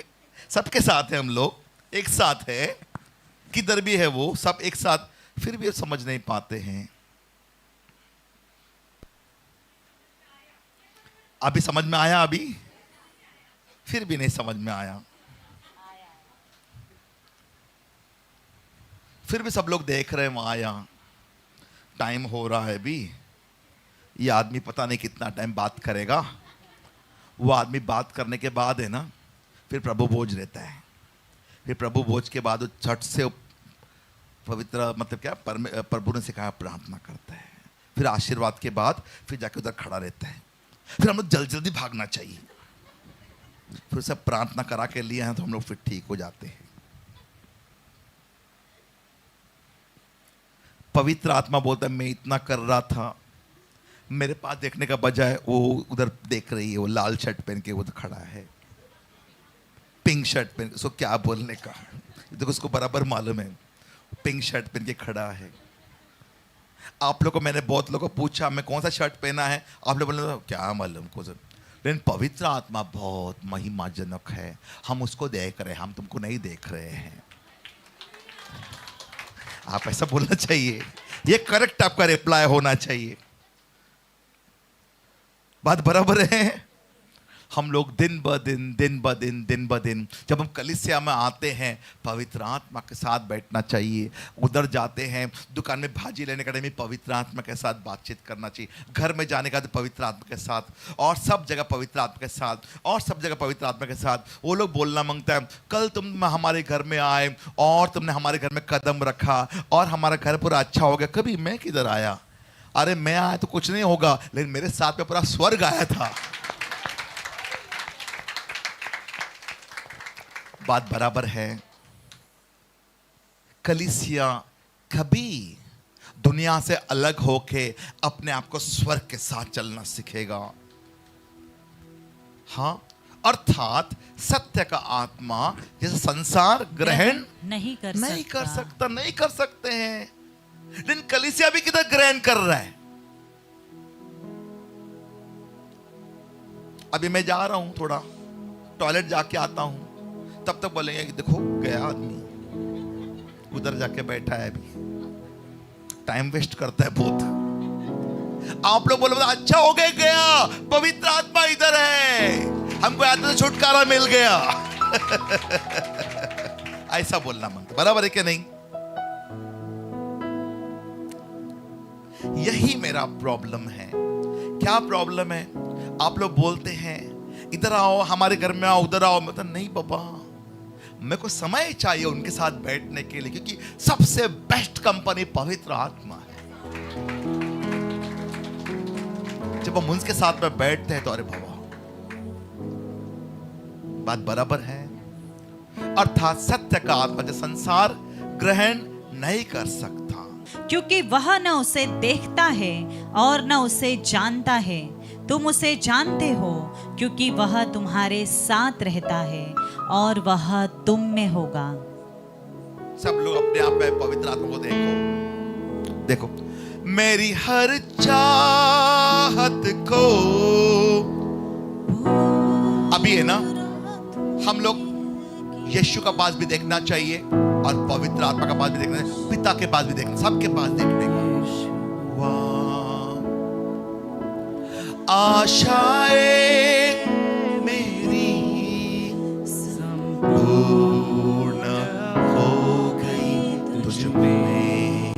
Speaker 1: सबके साथ हैं, हम लोग एक साथ है, किधर भी है वो सब एक साथ, फिर भी समझ नहीं पाते हैं। अभी समझ में आया? अभी फिर भी नहीं समझ में आया। फिर भी सब लोग देख रहे हैं वहां, यहां टाइम हो रहा है भी। ये आदमी पता नहीं कितना टाइम बात करेगा। वो आदमी बात करने के बाद है ना, फिर प्रभु भोज रहता है। फिर प्रभु भोज के बाद वो झट से पवित्र, मतलब क्या, प्रभु ने सिखाया प्रार्थना करता है। फिर आशीर्वाद के बाद फिर जाके उधर खड़ा रहता है। फिर हम लोग जल्दी भागना चाहिए। फिर सब प्रार्थना करा के लिए हैं तो हम लोग फिर ठीक हो जाते हैं। पवित्र आत्मा बोलता है मैं इतना कर रहा था, मेरे पास देखने का बजाय वो उधर देख रही है, वो लाल शर्ट पहन के उधर खड़ा है, पिंक शर्ट पहन के, उसको क्या बोलने का, देखो उसको बराबर मालूम है, पिंक शर्ट पहन के खड़ा है। आप लोग को मैंने बहुत लोगों को पूछा मैं कौन सा शर्ट पहना है, आप लोग बोले क्या मालूम को सर, लेकिन पवित्र आत्मा बहुत महिमाजनक है, हम उसको देख रहे हैं, हम तुमको नहीं देख रहे हैं। आप ऐसा बोलना चाहिए, ये करेक्ट आपका रिप्लाई होना चाहिए। बात बराबर है। हम लोग दिन ब दिन जब हम कलीसिया में आते हैं पवित्र आत्मा के साथ बैठना चाहिए। उधर जाते हैं दुकान में भाजी लेने का टाइम पवित्र आत्मा के साथ बातचीत करना चाहिए, घर में जाने का तो पवित्र आत्मा के साथ, और सब जगह पवित्र आत्मा के साथ, और सब जगह पवित्र आत्मा के साथ। वो लोग बोलना मांगता है कल तुम हमारे घर में आए और तुमने हमारे घर में कदम रखा और हमारा घर पूरा अच्छा हो गया। कभी मैं किधर आया, अरे मैं आया तो कुछ नहीं होगा, लेकिन मेरे साथ में पूरा स्वर्ग आया था। बात बराबर है। कलीसिया कभी दुनिया से अलग होके अपने आप को स्वर्ग के साथ चलना सीखेगा। हाँ, अर्थात सत्य का आत्मा जैसे संसार ग्रहण नहीं कर सकते हैं, लेकिन कलीसिया भी किधर ग्रहण कर रहा है। अभी मैं जा रहा हूं, थोड़ा टॉयलेट जाके आता हूं, तब तक बोलेंगे कि देखो गया आदमी, उधर जाके बैठा है, अभी टाइम वेस्ट करता है बहुत। आप लोग बोले अच्छा हो गया, पवित्र आत्मा इधर है, हमको आते तो छुटकारा मिल गया। ऐसा बोलना मांगता, बराबर है क्या नहीं? यही मेरा प्रॉब्लम है। क्या प्रॉब्लम है? आप लोग बोलते हैं इधर आओ, हमारे घर में आओ, उधर आओ। मतलब नहीं बाबा, मेरे को समय चाहिए उनके साथ बैठने के लिए, क्योंकि सबसे बेस्ट कंपनी पवित्र आत्मा है। जब हम उनके साथ में बैठते हैं तो अरे बाबा, बात बराबर है। अर्थात सत्य का आत्मा जो संसार ग्रहण नहीं कर सकता,
Speaker 2: क्योंकि वह न उसे देखता है और न उसे जानता है। तुम उसे जानते हो क्योंकि वह तुम्हारे साथ रहता है और वह तुम में होगा।
Speaker 1: सब लोग अपने आप में पवित्र आत्मा को देखो। मेरी हर चाहत को, अभी है ना, हम लोग यीशु का पास भी देखना चाहिए और पवित्र आत्मा का पास भी देखना चाहिए, पिता के पास भी देखना, सबके पास देखने का। आशाएं मेरी संपूर्ण हो गई तुझ में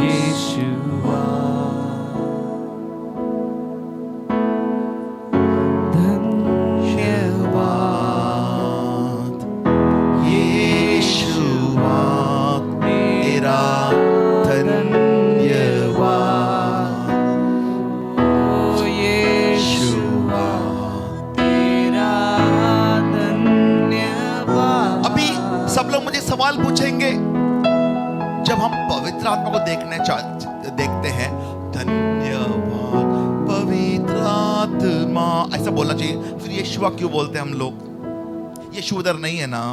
Speaker 1: यीशुआ, धन्यवाद यीशुआ तेरा, सवाल पूछेंगे जब हम पवित्र आत्मा को देखते हैं, धन्यवाद पवित्र आत्मा ऐसा बोलना चाहिए, फिर यीशुआ क्यों बोलते हैं हम लोग? यीशु उधर नहीं है ना।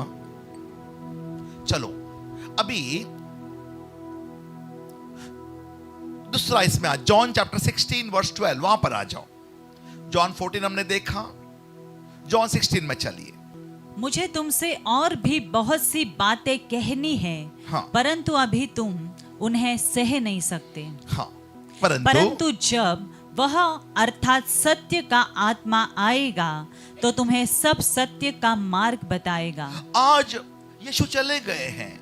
Speaker 1: चलो अभी दूसरा इसमें जॉन चैप्टर 16 वर्स 12 वहां पर आ जाओ। जॉन 14 हमने देखा, जॉन 16 में चलिए।
Speaker 2: मुझे तुमसे और भी बहुत सी बातें कहनी है,
Speaker 1: हाँ।
Speaker 2: परंतु अभी तुम उन्हें सह नहीं सकते।
Speaker 1: हाँ,
Speaker 2: परंतु जब वह अर्थात सत्य का आत्मा आएगा तो तुम्हें सब सत्य का मार्ग बताएगा।
Speaker 1: आज यीशु चले गए हैं।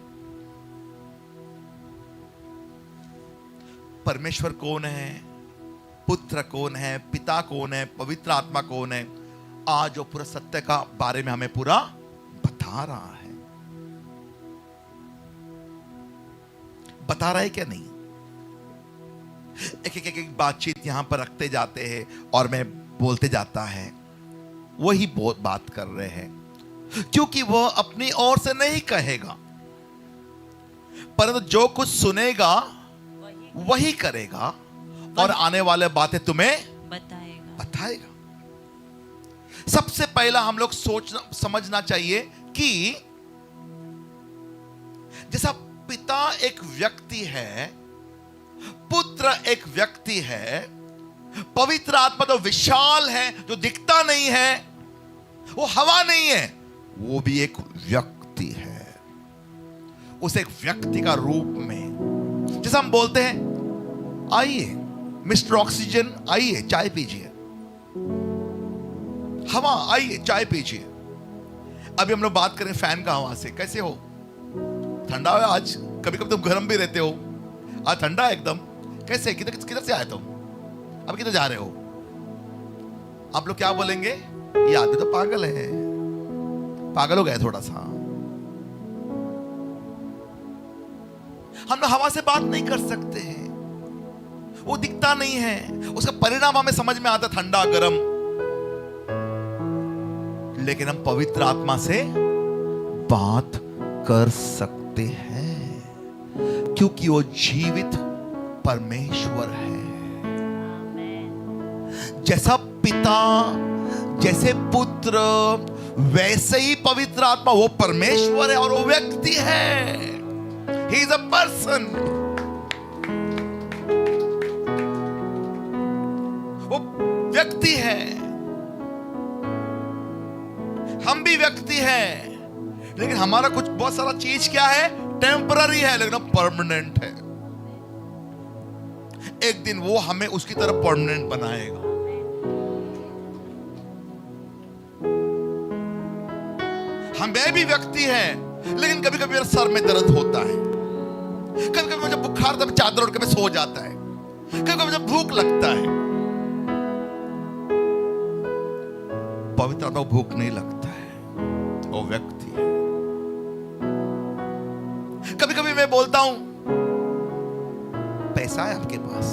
Speaker 1: परमेश्वर कौन है, पुत्र कौन है, पिता कौन है, पवित्र आत्मा कौन है, आज वो पूरा सत्य का बारे में हमें पूरा बता रहा है। बता रहा है क्या नहीं? एक बातचीत यहां पर रखते जाते हैं और मैं बोलते जाता है, वही बहुत बात कर रहे हैं, क्योंकि वह अपनी ओर से नहीं कहेगा। परंतु जो कुछ सुनेगा वही करेगा और आने वाले बातें तुम्हें बताएगा। सबसे पहला हम लोग सोचना समझना चाहिए कि जैसा पिता एक व्यक्ति है, पुत्र एक व्यक्ति है, पवित्र आत्मा तो विशाल है, जो दिखता नहीं है, वो हवा नहीं है, वो भी एक व्यक्ति है। उस एक व्यक्ति का रूप में जैसे हम बोलते हैं आइए मिस्टर ऑक्सीजन आइए चाय पीजिए, हवा आइए चाय पीजिए। अभी हम लोग बात करें फैन का हवा से, कैसे हो? ठंडा है आज, कभी कभी तुम गर्म भी रहते हो, आज ठंडा है एकदम। कैसे, किधर किधर से आए तुम, अब किधर जा रहे हो? आप लोग क्या बोलेंगे? ये आदमी तो पागल है, पागल हो गए थोड़ा सा। हम लोग हवा से बात नहीं कर सकते हैं, वो दिखता नहीं है, उसका परिणाम हमें समझ में आता ठंडा गर्म, लेकिन हम पवित्र आत्मा से बात कर सकते हैं क्योंकि वो जीवित परमेश्वर है। जैसा पिता, जैसे पुत्र, वैसे ही पवित्र आत्मा, वो परमेश्वर है और वो व्यक्ति है। He is a person. वो व्यक्ति है, हम भी व्यक्ति हैं, लेकिन हमारा कुछ बहुत सारा चीज क्या है, टेम्पररी है, लेकिन परमानेंट है। एक दिन वो हमें उसकी तरह परमानेंट बनाएगा। हमें भी व्यक्ति है, लेकिन कभी कभी मेरे सर में दर्द होता है, कभी कभी मुझे बुखार, तब चादर ओढ़ के मैं सो जाता है, कभी कभी मुझे भूख लगता है। पवित्र आत्मा को भूख नहीं लगता है, वो व्यक्ति है। कभी कभी मैं बोलता हूं पैसा है आपके पास,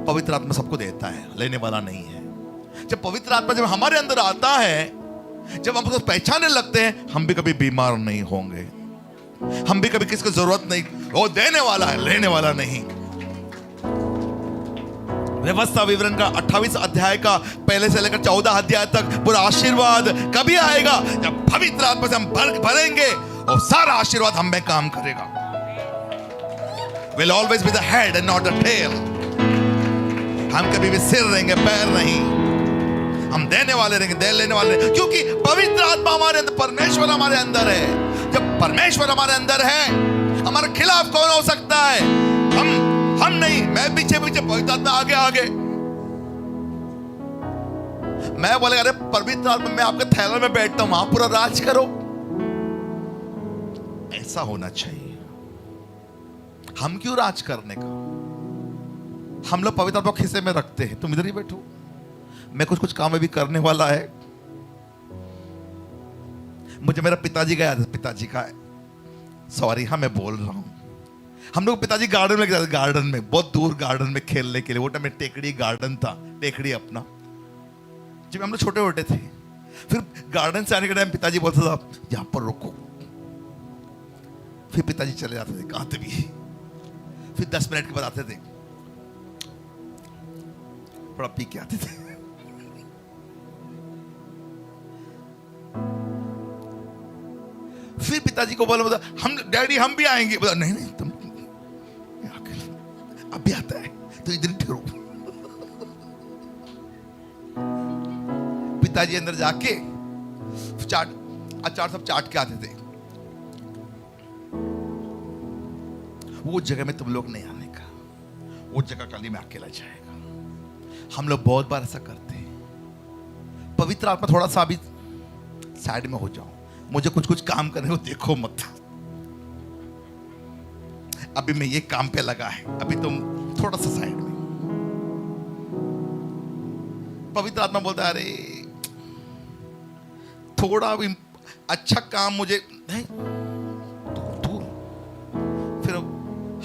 Speaker 1: पवित्र आत्मा सबको देता है, लेने वाला नहीं है। जब पवित्र आत्मा जब हमारे अंदर आता है, जब हम उसको पहचानने लगते हैं, हम भी कभी बीमार नहीं होंगे, हम भी कभी किसको जरूरत नहीं, वो देने वाला है, लेने वाला नहीं। व्यवस्था विवरण का 28 अध्याय का पहले से लेकर 14 अध्याय तक पूरा आशीर्वाद कभी आएगा, जब पवित्र आत्मा से हम भरेंगे और सारा आशीर्वाद हम में काम करेगा। Will always be the head and not the tail. हम कभी भी सिर रहेंगे, पैर नहीं। हम देने वाले रहेंगे, दे लेने वाले रहेंगे, क्योंकि पवित्र आत्मा हमारे अंदर, परमेश्वर हमारे अंदर है। जब परमेश्वर हमारे अंदर है, हमारे खिलाफ कौन हो सकता है? हम नहीं, मैं पीछे पीछे, पवित्र आत्मा आगे आगे। मैं बोलेगा अरे पवित्र आत्मा, मैं आपके थैले में बैठता हूं, आप पूरा राज करो। ऐसा होना चाहिए। हम क्यों राज करने का? हम लोग पवित्र आत्मा खिस्से में रखते हैं, तुम इधर ही बैठो, मैं कुछ काम भी करने वाला है। मुझे मेरा पिताजी का याद है, पिताजी का, सॉरी हाँ मैं बोल रहा हूं, हम लोग पिताजी गार्डन में गए, गार्डन में, बहुत दूर गार्डन में खेलने के लिए। वो टाइम में टेकड़ी गार्डन था, टेकड़ी अपना, जब हम लोग छोटे छोटे थे। फिर गार्डन से आने के टाइम पिताजी बोलता था यहां पर रुको, फिर पिताजी चले जाते थे, आते भी, फिर 10 मिनट के बाद आते थे, थोड़ा पी के आते थे। फिर पिताजी को बोला हम डैडी हम भी आएंगे, बोला नहीं नहीं तुम अब भी आता है तो इधर ठहरो। पिताजी अंदर जाके अचार सब चाट के आते थे। वो जगह में तुम लोग नहीं आने का, वो जगह कल ही में अकेला जाएगा। हम लोग बहुत बार ऐसा करते हैं। पवित्र आत्मा थोड़ा सा अभी साइड में हो जाओ, मुझे कुछ काम करने को देखो मत, अभी मैं ये काम पे लगा है, अभी तुम थोड़ा सा साइड में। पवित्र आत्मा बोलता है अरे थोड़ा भी अच्छा काम मुझे नहीं, दूर। फिर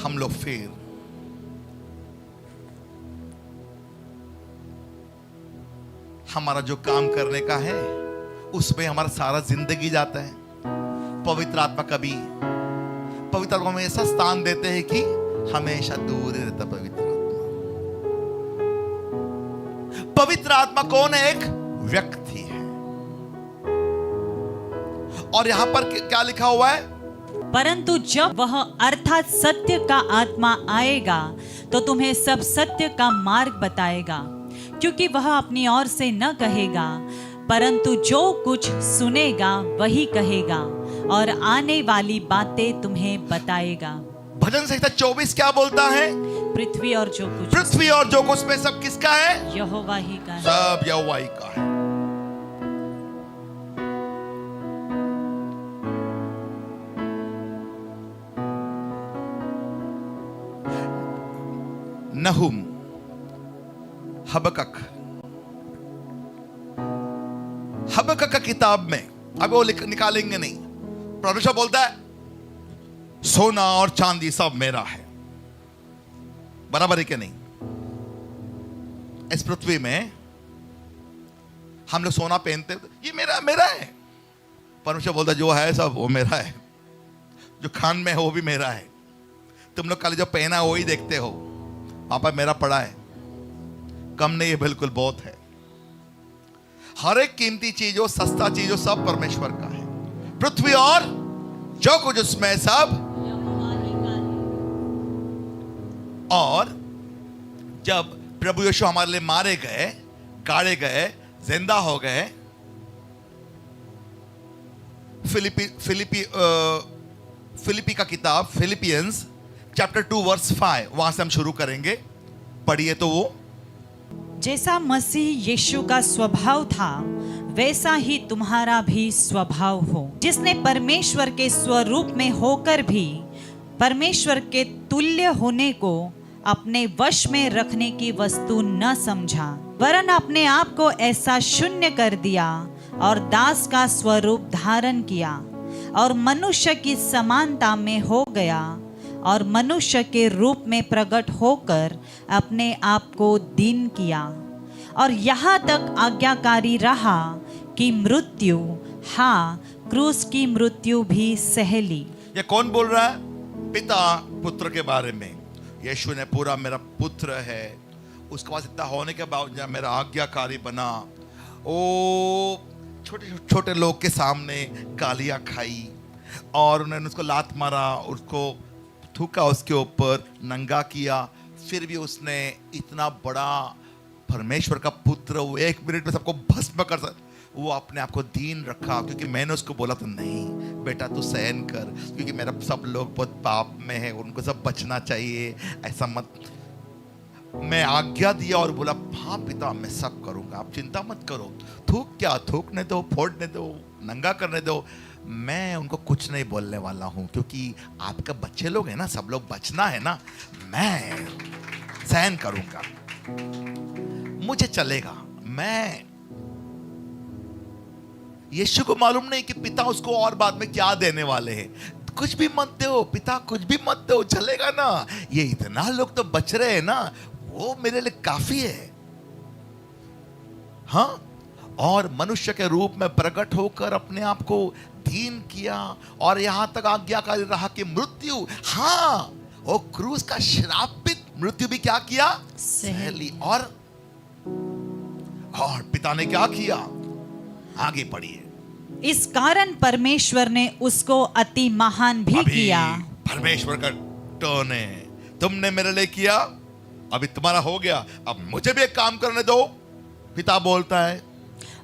Speaker 1: हम लोग फिर हमारा जो काम करने का है उसमें हमारा सारा जिंदगी जाता है। पवित्र आत्मा कभी पवित्र आत्मा में ऐसा स्थान देते हैं कि हमेशा दूर रहता पवित्र आत्मा। पवित्र आत्मा कौन है? एक व्यक्ति है। और यहां पर क्या लिखा हुआ है?
Speaker 2: परंतु जब वह अर्थात सत्य का आत्मा आएगा तो तुम्हें सब सत्य का मार्ग बताएगा, क्योंकि वह अपनी ओर से न कहेगा, परंतु जो कुछ सुनेगा वही कहेगा और आने वाली बातें तुम्हें बताएगा।
Speaker 1: भजन संहिता 24 क्या बोलता है?
Speaker 2: पृथ्वी और जो कुछ
Speaker 1: में सब किसका है?
Speaker 2: यहोवा ही का है।
Speaker 1: सब यहोवा ही का है। नहुम, हबक्कक का किताब में, अब वो निकालेंगे नहीं, परमेश्वर बोलता है सोना और चांदी सब मेरा है। बराबर है क्या? नहीं। इस पृथ्वी में हम लोग सोना पहनते, ये मेरा है। परमेश्वर बोलता जो है सब वो मेरा है, जो खान में है वो भी मेरा है। तुम लोग कल जो पहना वो ही देखते हो, वहां पर मेरा पड़ा है, कम नहीं है, बिल्कुल बहुत है। हर एक कीमती चीज हो, सस्ता चीज हो, सब परमेश्वर का है। पृथ्वी और जो कुछ उसमें सब। और जब प्रभु यीशु हमारे लिए मारे गए, गाड़े गए, जिंदा हो गए, फिलिपी का किताब, फिलिपियंस चैप्टर 2 वर्स 5, वहां से हम शुरू करेंगे। पढ़िए तो वो,
Speaker 2: जैसा मसीह यीशु का स्वभाव था वैसा ही तुम्हारा भी स्वभाव हो, जिसने परमेश्वर के स्वरूप में होकर भी परमेश्वर के तुल्य होने को अपने वश में रखने की वस्तु न समझा, वरन अपने आप को ऐसा शून्य कर दिया और दास का स्वरूप धारण किया और मनुष्य की समानता में हो गया और मनुष्य के रूप में प्रकट होकर अपने आप को दीन किया और यहाँ तक आज्ञाकारी रहा कि मृत्यु, हाँ क्रूस की मृत्यु भी सह ली।
Speaker 1: ये कौन बोल रहा है? पिता पुत्र के बारे में। यीशु ने पूरा मेरा पुत्र है, उसके पास इतना होने के बावजूद मेरा आज्ञाकारी बना। ओ छोटे छोटे लोग के सामने गालियां खाई और उन्होंने उसको लात मारा, उसको थूका उसके ऊपर, नंगा किया, फिर भी उसने इतना बड़ा परमेश्वर का पुत्र, वो 1 मिनट में सबको भस्म कर सकता, वो अपने आप को दीन रखा। क्योंकि मैंने उसको बोला तो नहीं बेटा तू सहन कर, क्योंकि मेरा सब लोग बहुत पाप में है, उनको सब बचना चाहिए, ऐसा मत। मैं आज्ञा दिया और बोला हाँ पिता मैं सब करूंगा, आप चिंता मत करो। थूक क्या, थूकने दो, फोड़ने दो, नंगा करने दो, मैं उनको कुछ नहीं बोलने वाला हूं, क्योंकि आपके बच्चे लोग हैं ना, सब लोग बचना है ना, मैं सहन करूंगा, मुझे चलेगा। मैं यीशु को मालूम नहीं कि पिता उसको और बाद में क्या देने वाले हैं। कुछ भी मत दो पिता, कुछ भी मत दो, चलेगा ना, ये इतना लोग तो बच रहे हैं ना, वो मेरे लिए काफी है। हाँ, और मनुष्य के रूप में प्रकट होकर अपने आप को दीन किया और यहां तक आज्ञाकारी रहा कि मृत्यु, हाँ वो क्रूस का श्रापित मृत्यु भी क्या किया? सह ली। और पिता ने क्या किया? आगे पढ़िए।
Speaker 2: इस कारण परमेश्वर ने उसको अति महान भी किया।
Speaker 1: परमेश्वर का टर्न है, तुमने मेरे लिए किया, अभी तुम्हारा हो गया, अब मुझे भी एक काम करने दो, पिता बोलता है।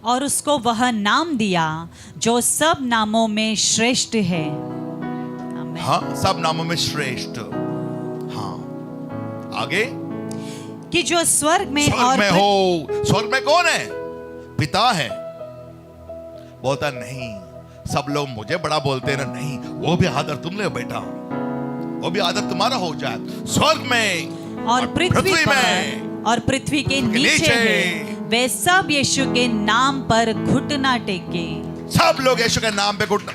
Speaker 2: और उसको वह नाम दिया जो सब नामों में श्रेष्ठ है। आमीन।
Speaker 1: हाँ, सब नामों में श्रेष्ठ। हाँ, आगे
Speaker 2: कि जो स्वर्ग में
Speaker 1: हो। स्वर्ग में कौन है? पिता है। बोलता नहीं, सब लोग मुझे बड़ा बोलते हैं ना, नहीं वो भी आदर तुम ले बेटा, वो भी आदर तुम्हारा हो जाए। स्वर्ग में
Speaker 2: और पृथ्वी में और पृथ्वी के नीचे है, वे सब यीशु के नाम पर घुटना टेके।
Speaker 1: सब लोग यीशु के नाम पे घुटना।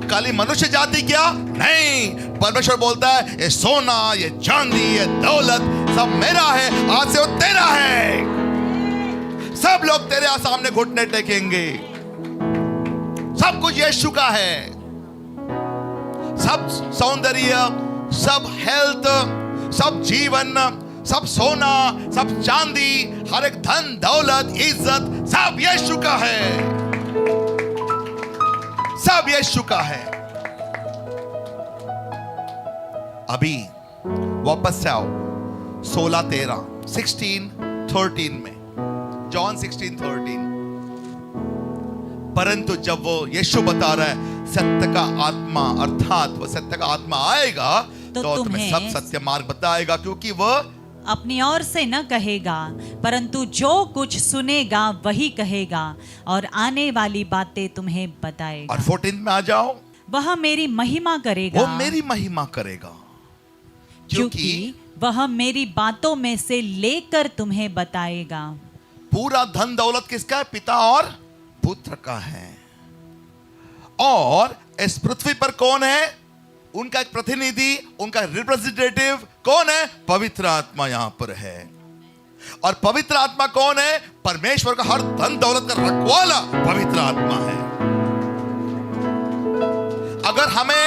Speaker 1: खाली मनुष्य जाति क्या? नहीं, परमेश्वर बोलता है ये सोना, ये चांदी, ये दौलत सब मेरा है, आज से वो तेरा है। सब लोग तेरे सामने घुटने टेकेंगे, सब कुछ यीशु का है। सब सौंदर्य, सब हेल्थ, सब जीवन, सब सोना, सब चांदी, हर एक धन दौलत इज्जत सब यीशु का है, सब यीशु का है। अभी वापस से आओ 16:13 16:13 में, जॉन 16:13। परंतु जब वो यीशु बता रहा है सत्य का आत्मा, अर्थात वो सत्य का आत्मा आएगा तो तुम्हें सब सत्य मार्ग बताएगा, क्योंकि वो
Speaker 2: अपनी ओर से न कहेगा, परंतु जो कुछ सुनेगा वही कहेगा और आने वाली बातें तुम्हें बताएगा।
Speaker 1: और 14 में आ जाओ,
Speaker 2: वह मेरी महिमा करेगा,
Speaker 1: वो मेरी महिमा करेगा,
Speaker 2: क्योंकि वह मेरी बातों में से लेकर तुम्हें बताएगा।
Speaker 1: पूरा धन दौलत किसका है? पिता और पुत्र का है। और इस पृथ्वी पर कौन है? उनका एक प्रतिनिधि, उनका रिप्रेजेंटेटिव कौन है? पवित्र आत्मा यहां पर है। और पवित्र आत्मा कौन है? परमेश्वर का हर धन दौलत का रखवाला पवित्र आत्मा है। अगर हमें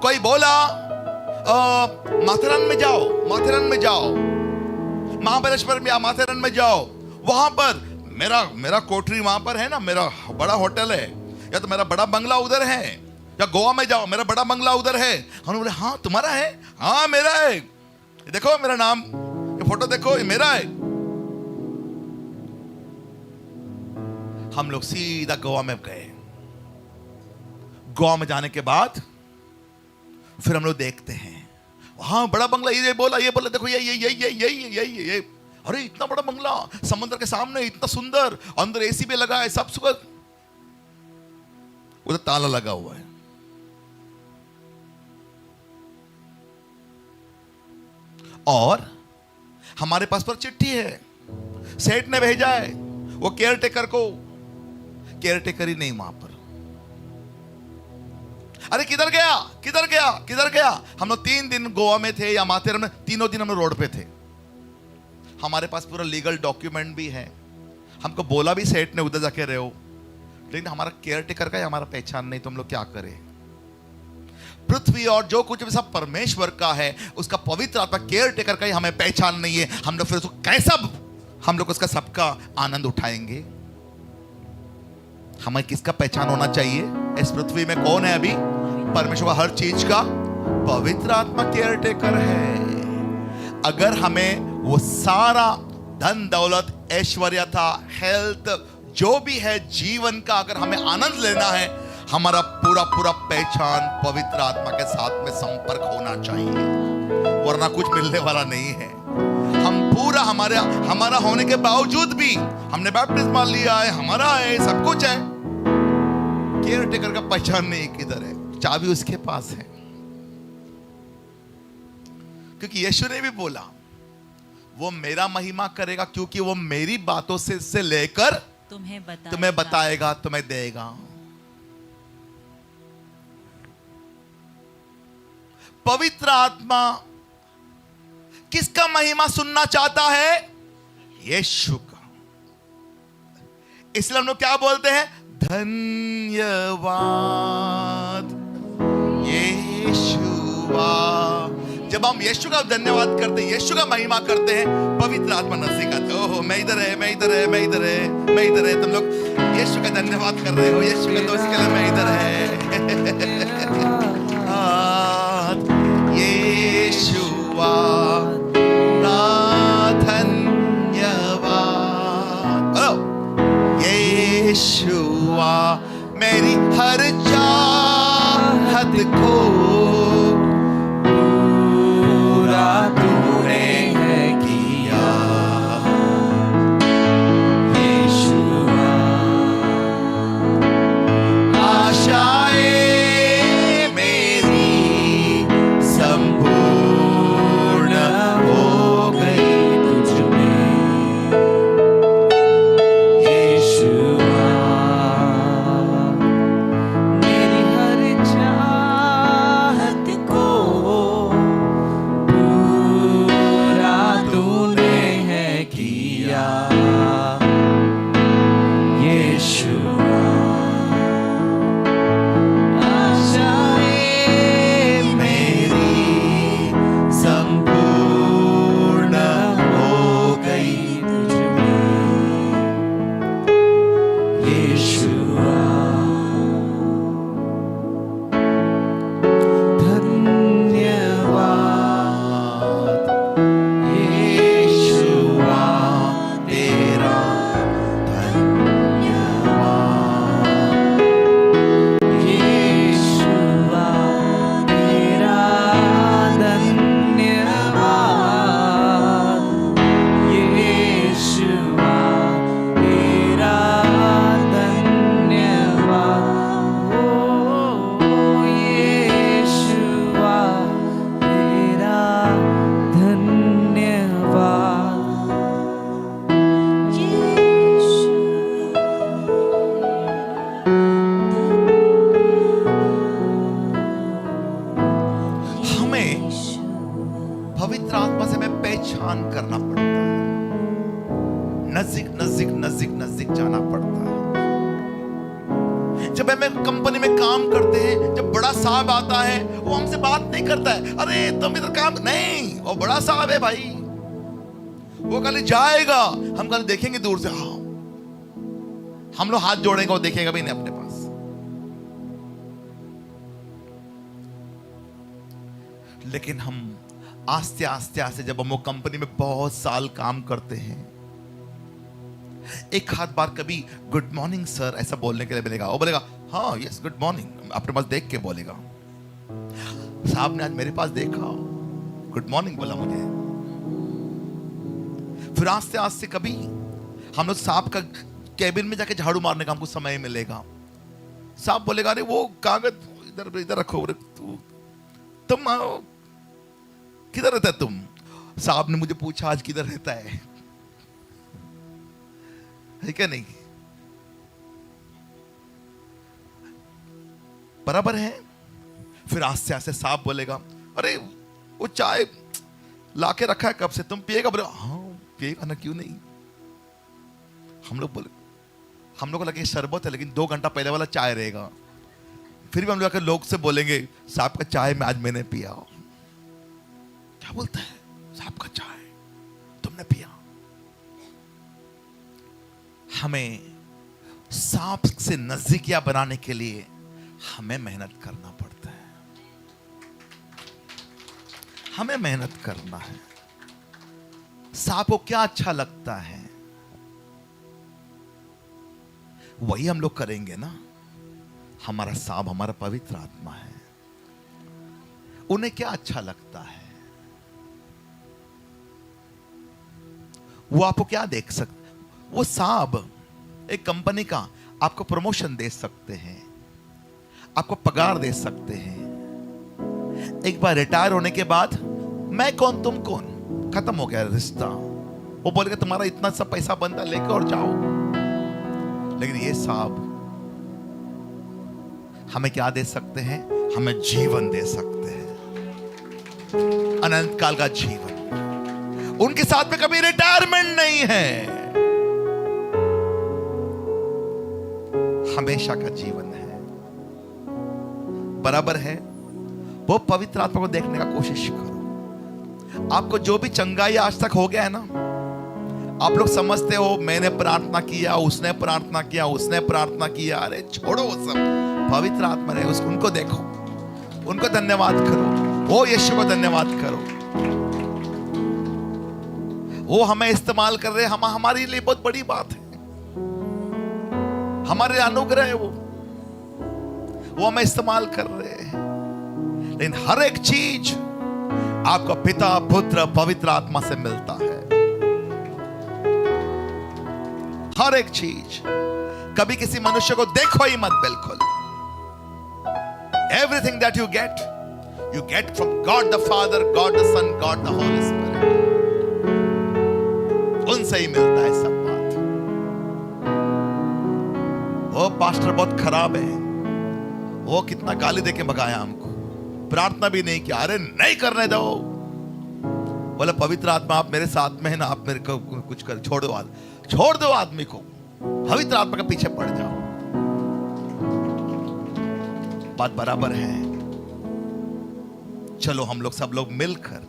Speaker 1: कोई बोला माथेरन में जाओ, माथेरन में जाओ, महाबलेश्वर में या माथेरन में जाओ, वहां पर मेरा कोठरी वहां पर है ना, मेरा बड़ा होटल है, या तो मेरा बड़ा बंगला उधर है, या गोवा में जाओ मेरा बड़ा बंगला उधर है। हम बोले हाँ तुम्हारा है? हाँ मेरा है, देखो मेरा नाम, ये फोटो देखो, ये मेरा है। हम लोग सीधा गोवा में गए। गोवा में जाने के बाद फिर हम लोग देखते हैं हाँ बड़ा बंगला, ये बोला देखो ये अरे इतना बड़ा बंगला, समुद्र के सामने, इतना सुंदर, अंदर एसी भी लगा है, सब सुगर, उधर ताला लगा हुआ है। और हमारे पास पर चिट्ठी है, सेठ ने भेजा है वो केयरटेकर को, केयरटेकर ही नहीं वहां पर। अरे किधर गया किधर गया किधर गया? हम लोग 3 दिन गोवा में थे या माथेरन में, तीनों दिन हम लोग रोड पे थे। हमारे पास पूरा लीगल डॉक्यूमेंट भी है, हमको बोला भी सेठ ने उधर जाके रहे हो, लेकिन हमारा केयरटेकर का हमारा पहचान नहीं, तो हम लोग क्या करें? पृथ्वी और जो कुछ भी सब परमेश्वर का है, उसका पवित्र आत्मा केयरटेकर का ही हमें पहचान नहीं है। हम लोग फिर उसको कैसा, हम लोग उसका सबका आनंद उठाएंगे? हमें किसका पहचान होना चाहिए? इस पृथ्वी में कौन है अभी? परमेश्वर हर चीज का पवित्र आत्मा केयरटेकर है। अगर हमें वो सारा धन दौलत, ऐश्वर्यता, हेल्थ, जो भी है जीवन का, अगर हमें आनंद लेना है, हमारा पूरा पूरा पहचान पवित्र आत्मा के साथ में संपर्क होना चाहिए, वरना कुछ मिलने वाला नहीं है। हम पूरा हमारा होने के बावजूद भी, हमने बैप्टिस्मा लिया है, हमारा है, सब कुछ है, केयरटेकर का पहचान नहीं किधर है, चाबी उसके पास है। क्योंकि यीशु ने भी बोला वो मेरा महिमा करेगा, क्योंकि वो मेरी बातों से लेकर तुम्हें बताएगा, तुम्हें देगा। पवित्र आत्मा किसका महिमा सुनना चाहता है? यीशु का। इसलिए हम लोग क्या बोलते हैं? धन्यवाद यीशुवा। जब हम यीशु का धन्यवाद करते हैं, यीशु का महिमा करते हैं, पवित्र आत्मा नजदीक आते हैं। ओहो मैं इधर है, मैं इधर है, मैं इधर है, मैं इधर है। तुम लोग यीशु का धन्यवाद कर रहे हो, यीशु का दोस्त के लिए मैं इधर है। यीशुवा धन्यवाद। यीशुवा मेरी हर चाहत को पूरा तूने है किया। यीशुवा आशाएं पान करना पड़ता है, नजदीक नजदीक नजदीक नजदीक जाना पड़ता है। जब हमें कंपनी में काम करते हैं, जब बड़ा साहब आता है, वो हमसे बात नहीं करता है, अरे तुम इधर काम नहीं, वो बड़ा साहब है भाई, वो कल जाएगा, हम कल देखेंगे दूर से, हाँ हम लोग हाथ जोड़ेंगे, वो देखेगा भी नहीं अपने पास। लेकिन हम आस्ते आस्ते आस्ते जब हम वो कंपनी में बहुत साल काम करते हैं, एक हाथ बार कभी गुड मॉर्निंग सर ऐसा बोलने के लिए मिलेगा, वो बोलेगा हाँ यस गुड मॉर्निंग, अपने पास देख के बोलेगा। साहब ने आज मेरे पास देखा, गुड मॉर्निंग बोला मुझे। फिर आस्ते आस्ते कभी हम लोग साहब का कैबिन में जाके झाड़ू मारने का हमको समय मिलेगा, साहब बोलेगा अरे वो कागज इधर इधर रखो, तुम किधर रहता है तुम? साहब ने मुझे पूछा आज किधर रहता है क्या नहीं? बराबर है। फिर आस्ते आस्ते साहब बोलेगा अरे वो चाय लाके रखा है कब से, तुम पिएगा? बोले हाँ पिएगा ना, क्यों नहीं। हम लोग को लगे शरबत है, लेकिन 2 घंटा पहले वाला चाय रहेगा। फिर भी हम लोग लोग से बोलेंगे साहब का चाय में आज मैंने पिया। क्या बोलता है? साहब का चाय तुमने पिया। हमें सांप से नजदीकियां बनाने के लिए हमें मेहनत करना पड़ता है, हमें मेहनत करना है। सांप को क्या अच्छा लगता है वही हम लोग करेंगे ना। हमारा सांप हमारा पवित्र आत्मा है, उन्हें क्या अच्छा लगता है वो आपको क्या देख सकते। वो सांप एक कंपनी का आपको प्रमोशन दे सकते हैं, आपको पगार दे सकते हैं। एक बार रिटायर होने के बाद मैं कौन तुम कौन, खत्म हो गया रिश्ता। वो बोलेगा तुम्हारा इतना सा पैसा बनता लेके और जाओ। लेकिन ये सांप हमें क्या दे सकते हैं? हमें जीवन दे सकते हैं, अनंत काल का जीवन। उनके साथ में कभी रिटायरमेंट नहीं है, हमेशा का जीवन है। बराबर है। वो पवित्र आत्मा को देखने का कोशिश करो। आपको जो भी चंगाई आज तक हो गया है ना, आप लोग समझते हो मैंने प्रार्थना किया, उसने प्रार्थना किया, उसने प्रार्थना किया, अरे छोड़ो वो सब। पवित्र आत्मा ने उनको देखो, उनको धन्यवाद करो, वो यीशु को धन्यवाद करो। वो हमें इस्तेमाल कर रहे, हम हमारे लिए बहुत बड़ी बात है, हमारे अनुग्रह है। वो हमें इस्तेमाल कर रहे हैं। लेकिन हर एक चीज आपको पिता पुत्र पवित्र आत्मा से मिलता है, हर एक चीज। कभी किसी मनुष्य को देखो ही मत, बिल्कुल। Everything that you get from God the Father, God the Son, God the Holy Spirit. उनसे ही मिलता है सब बात। वो पास्टर बहुत खराब है, वो कितना गाली देके भगाया हमको, प्रार्थना भी नहीं किया, अरे नहीं करने दो। बोले पवित्र आत्मा आप मेरे साथ में है ना, आप मेरे को कुछ कर, छोड़ दो आदमी को, पवित्र आत्मा के पीछे पड़ जाओ। बात बराबर है। चलो हम लोग सब लोग मिलकर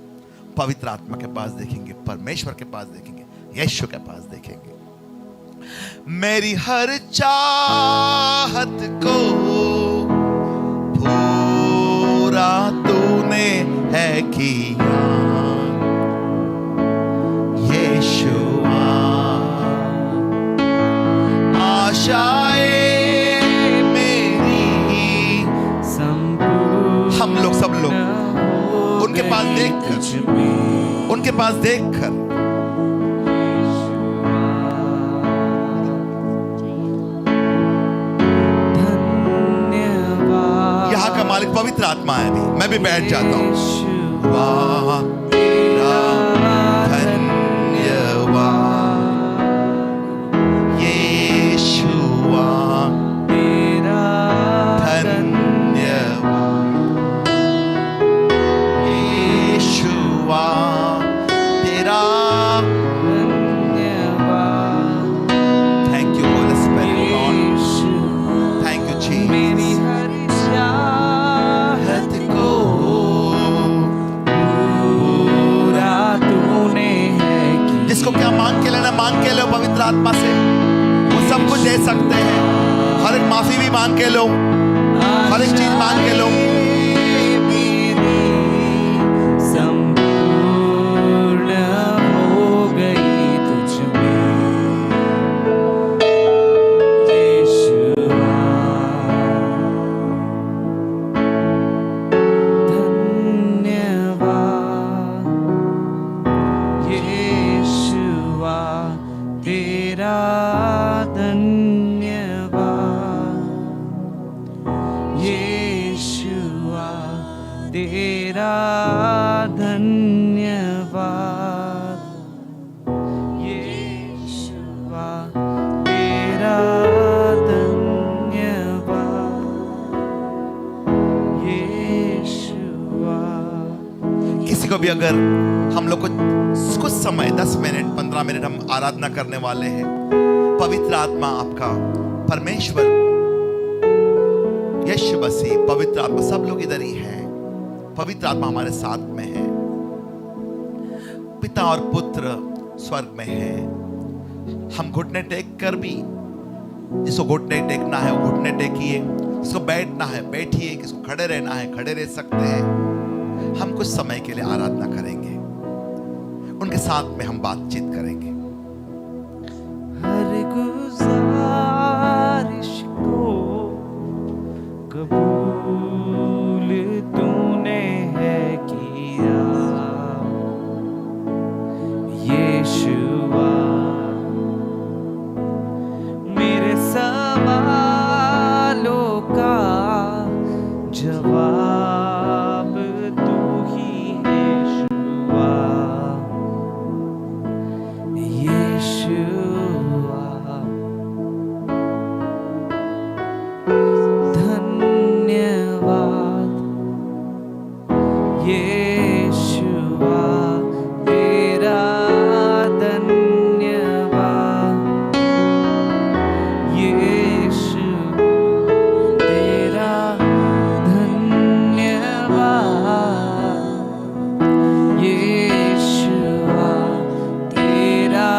Speaker 1: पवित्र आत्मा के पास देखेंगे, परमेश्वर के पास देखेंगे, यीशु के पास देखेंगे। मेरी हर चाहत को पूरा तूने है किया, यीशुआ। आशाएं मेरी हम लोग सब लोग उनके पास देखकर यहाँ का मालिक पवित्र आत्मा है। अभी मैं भी बैठ जाता हूँ। वाह तेरा धन्यवाद यीशुआ, तेरा धन्यवाद यीशुआ, तेरा सकते हैं। हर एक माफी भी मांग के लो, हर एक चीज मांग के लो।
Speaker 3: तेरा धन्यवाद यीशुआ, तेरा धन्यवाद यीशुआ।
Speaker 1: किसी को भी अगर हम लोग को कुछ समय 10 मिनट 15 मिनट हम आराधना करने वाले हैं, पवित्र आत्मा आपका, परमेश्वर यीशु मसीह, पवित्र आत्मा, सब लोग इधर ही हैं। पवित्र आत्मा हमारे साथ में है, पिता और पुत्र स्वर्ग में है। हम घुटने टेक कर भी, जिसको घुटने टेकना है वो घुटने टेकिए, जिसको बैठना है बैठिए, किसको खड़े रहना है खड़े रह सकते हैं। हम कुछ समय के लिए आराधना करेंगे, उनके साथ में हम बातचीत करेंगे।
Speaker 3: हर गुजारिश को कबूल तूने है किया यीशुआ, मेरे सवालों का जवाब तू ही यीशुआ, यीशुआ। धन्यवाद यीशुआ, तेरा धन्यवाद यीशु, तेरा धन्यवाद यीशुआ, तेरा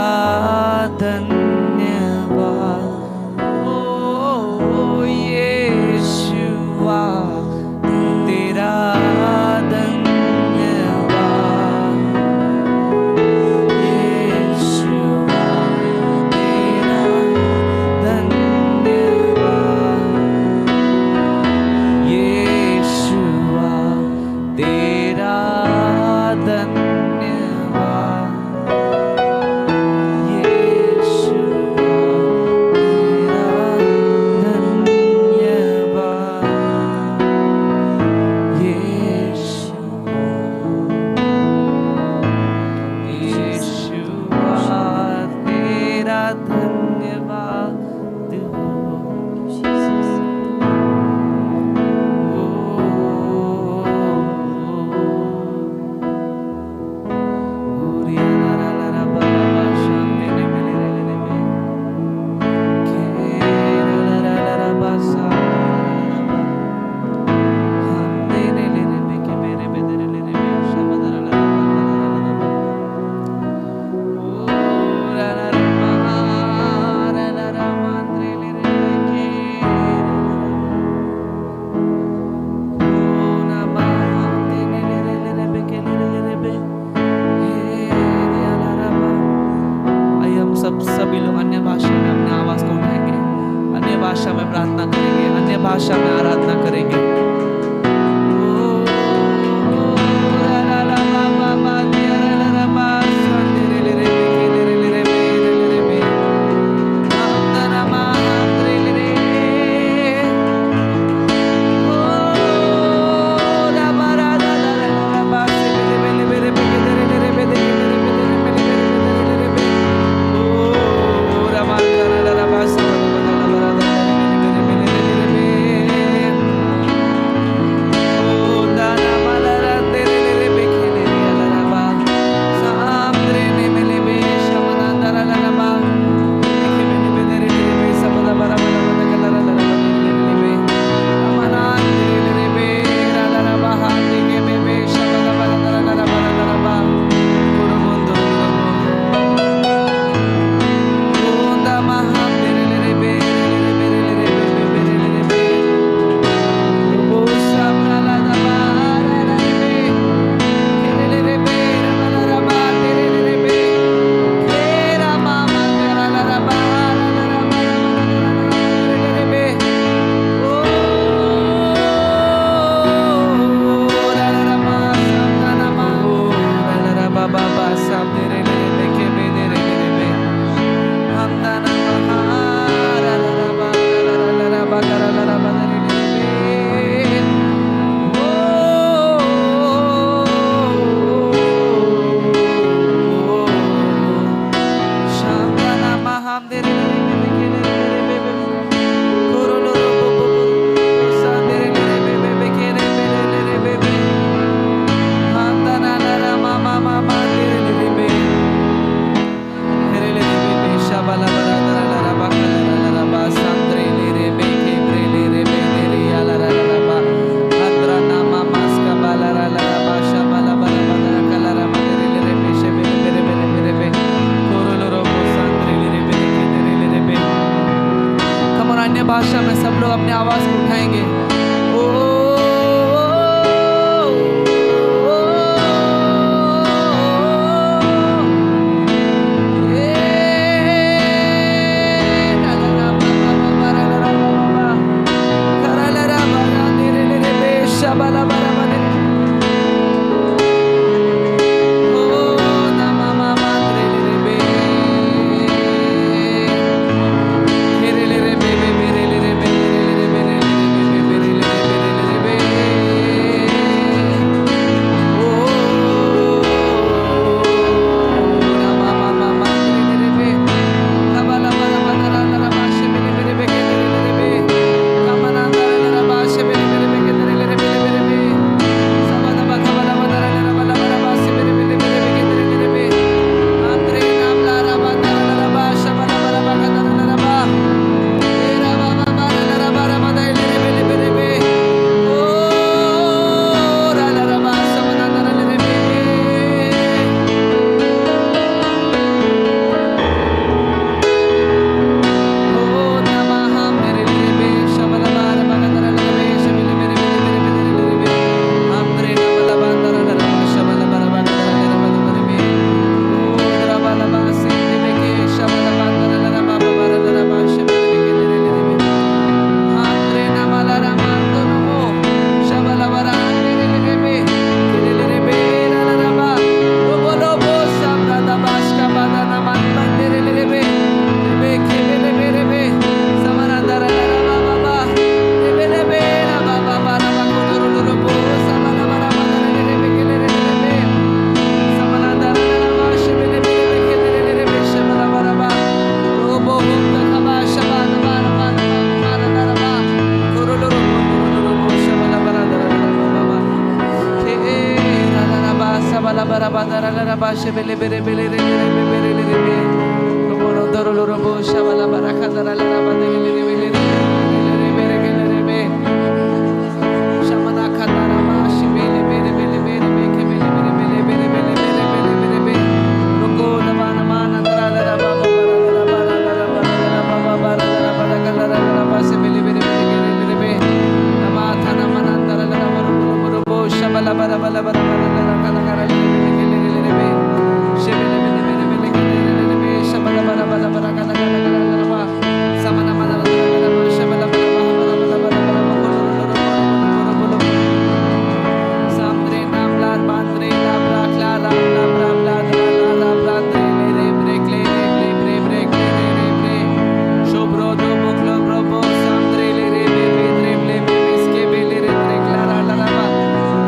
Speaker 3: धन्यवाद। ओ यीशुआ,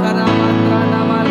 Speaker 3: Karamantra namal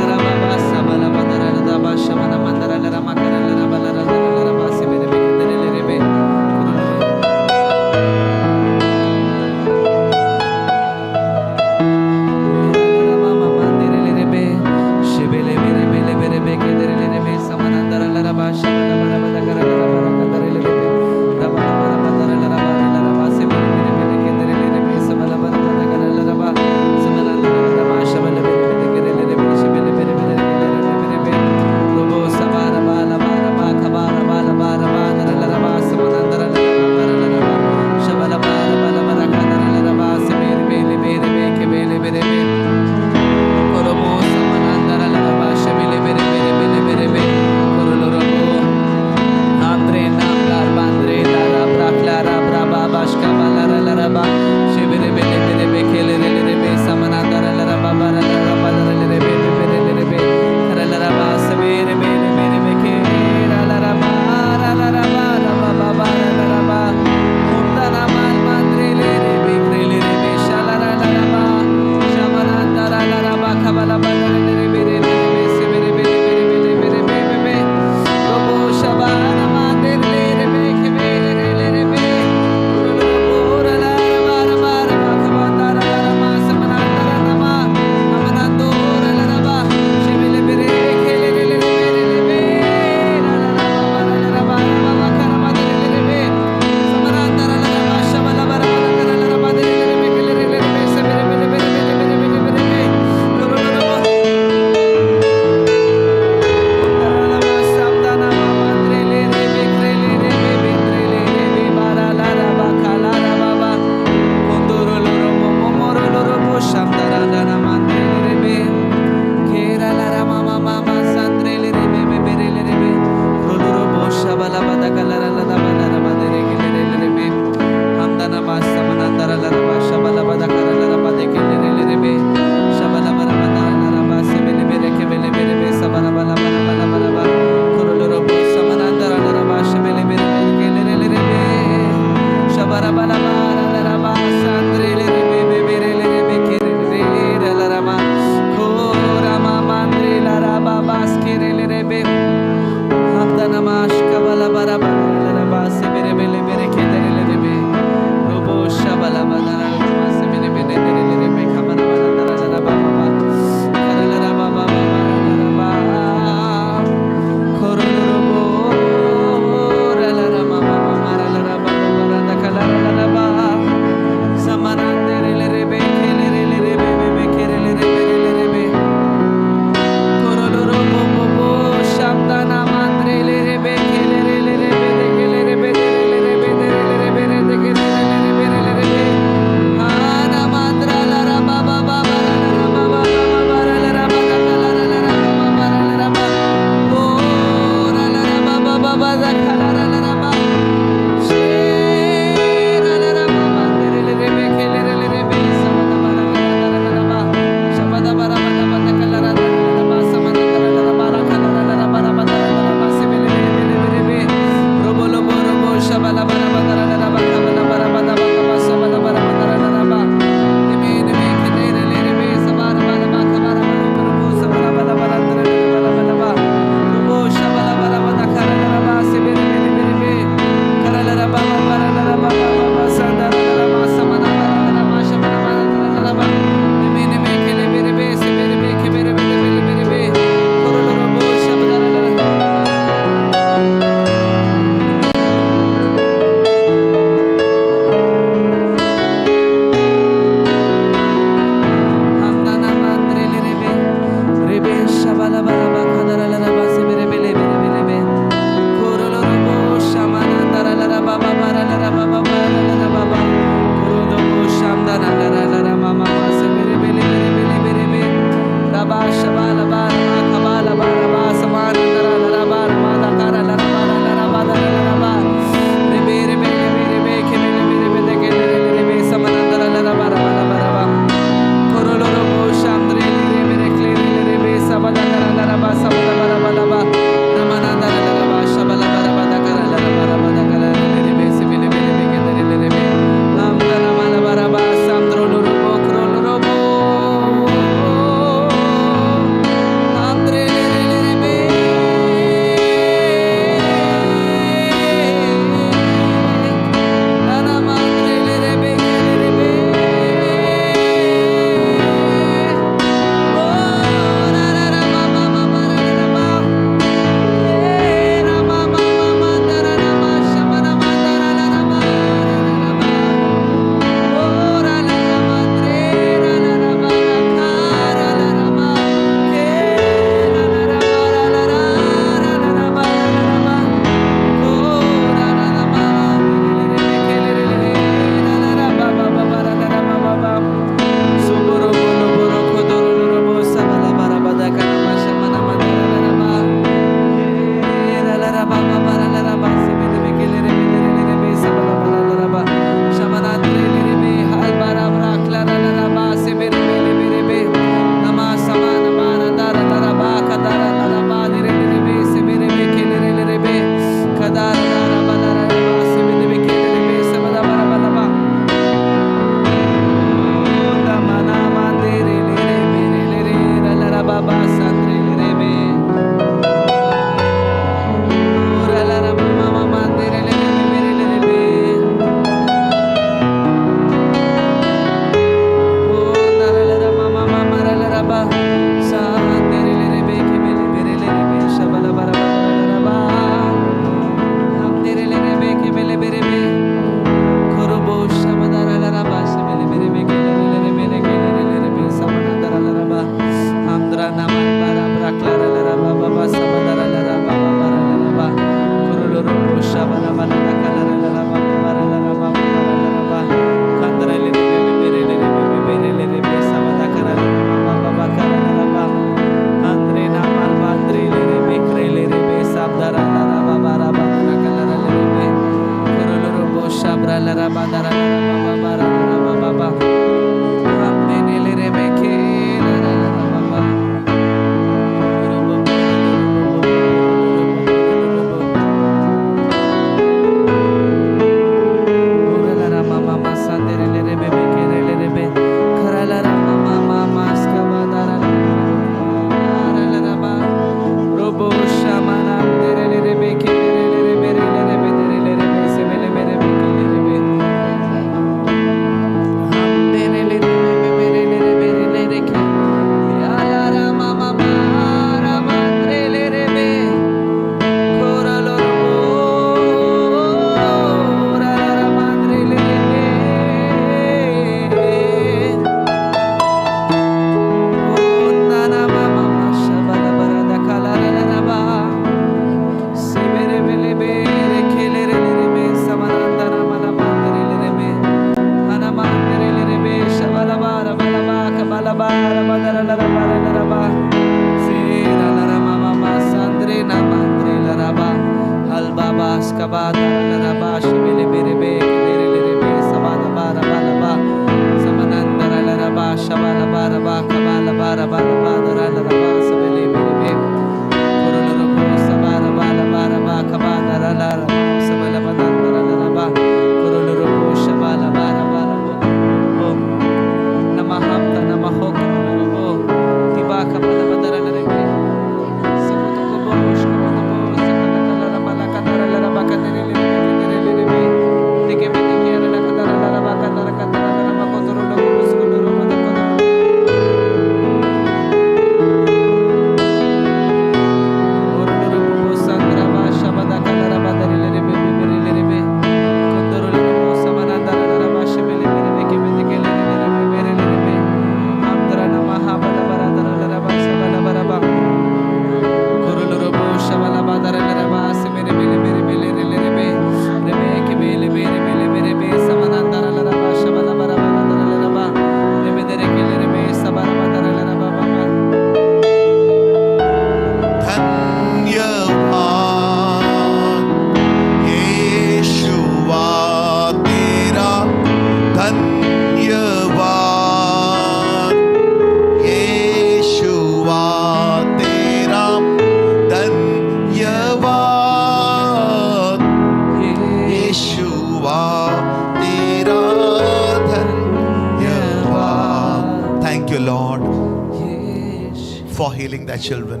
Speaker 1: for healing thy children.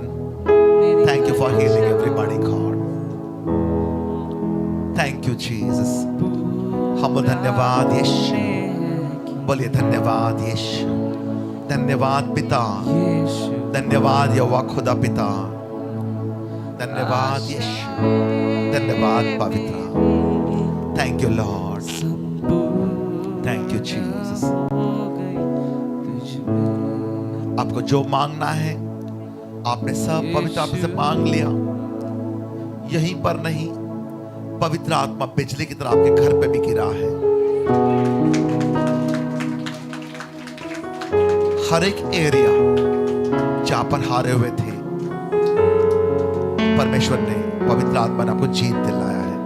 Speaker 1: Thank you for healing everybody, God. Thank you, Jesus. हम धन्यवाद यीशु, बोलिए धन्यवाद यीशु, धन्यवाद पिता, धन्यवाद यहोवा खुदा पिता, धन्यवाद यीशु, धन्यवाद पवित्र. Thank you, Lord. Thank you, Jesus. आपको जो मांगना है आपने सब पवित्र आत्मा से मांग लिया. यहीं पर नहीं, पवित्र आत्मा बिजली की तरह आपके घर पे भी गिरा है. हर एक एरिया जहां पर हारे हुए थे, परमेश्वर ने, पवित्र आत्मा ने आपको जीत दिलाया है.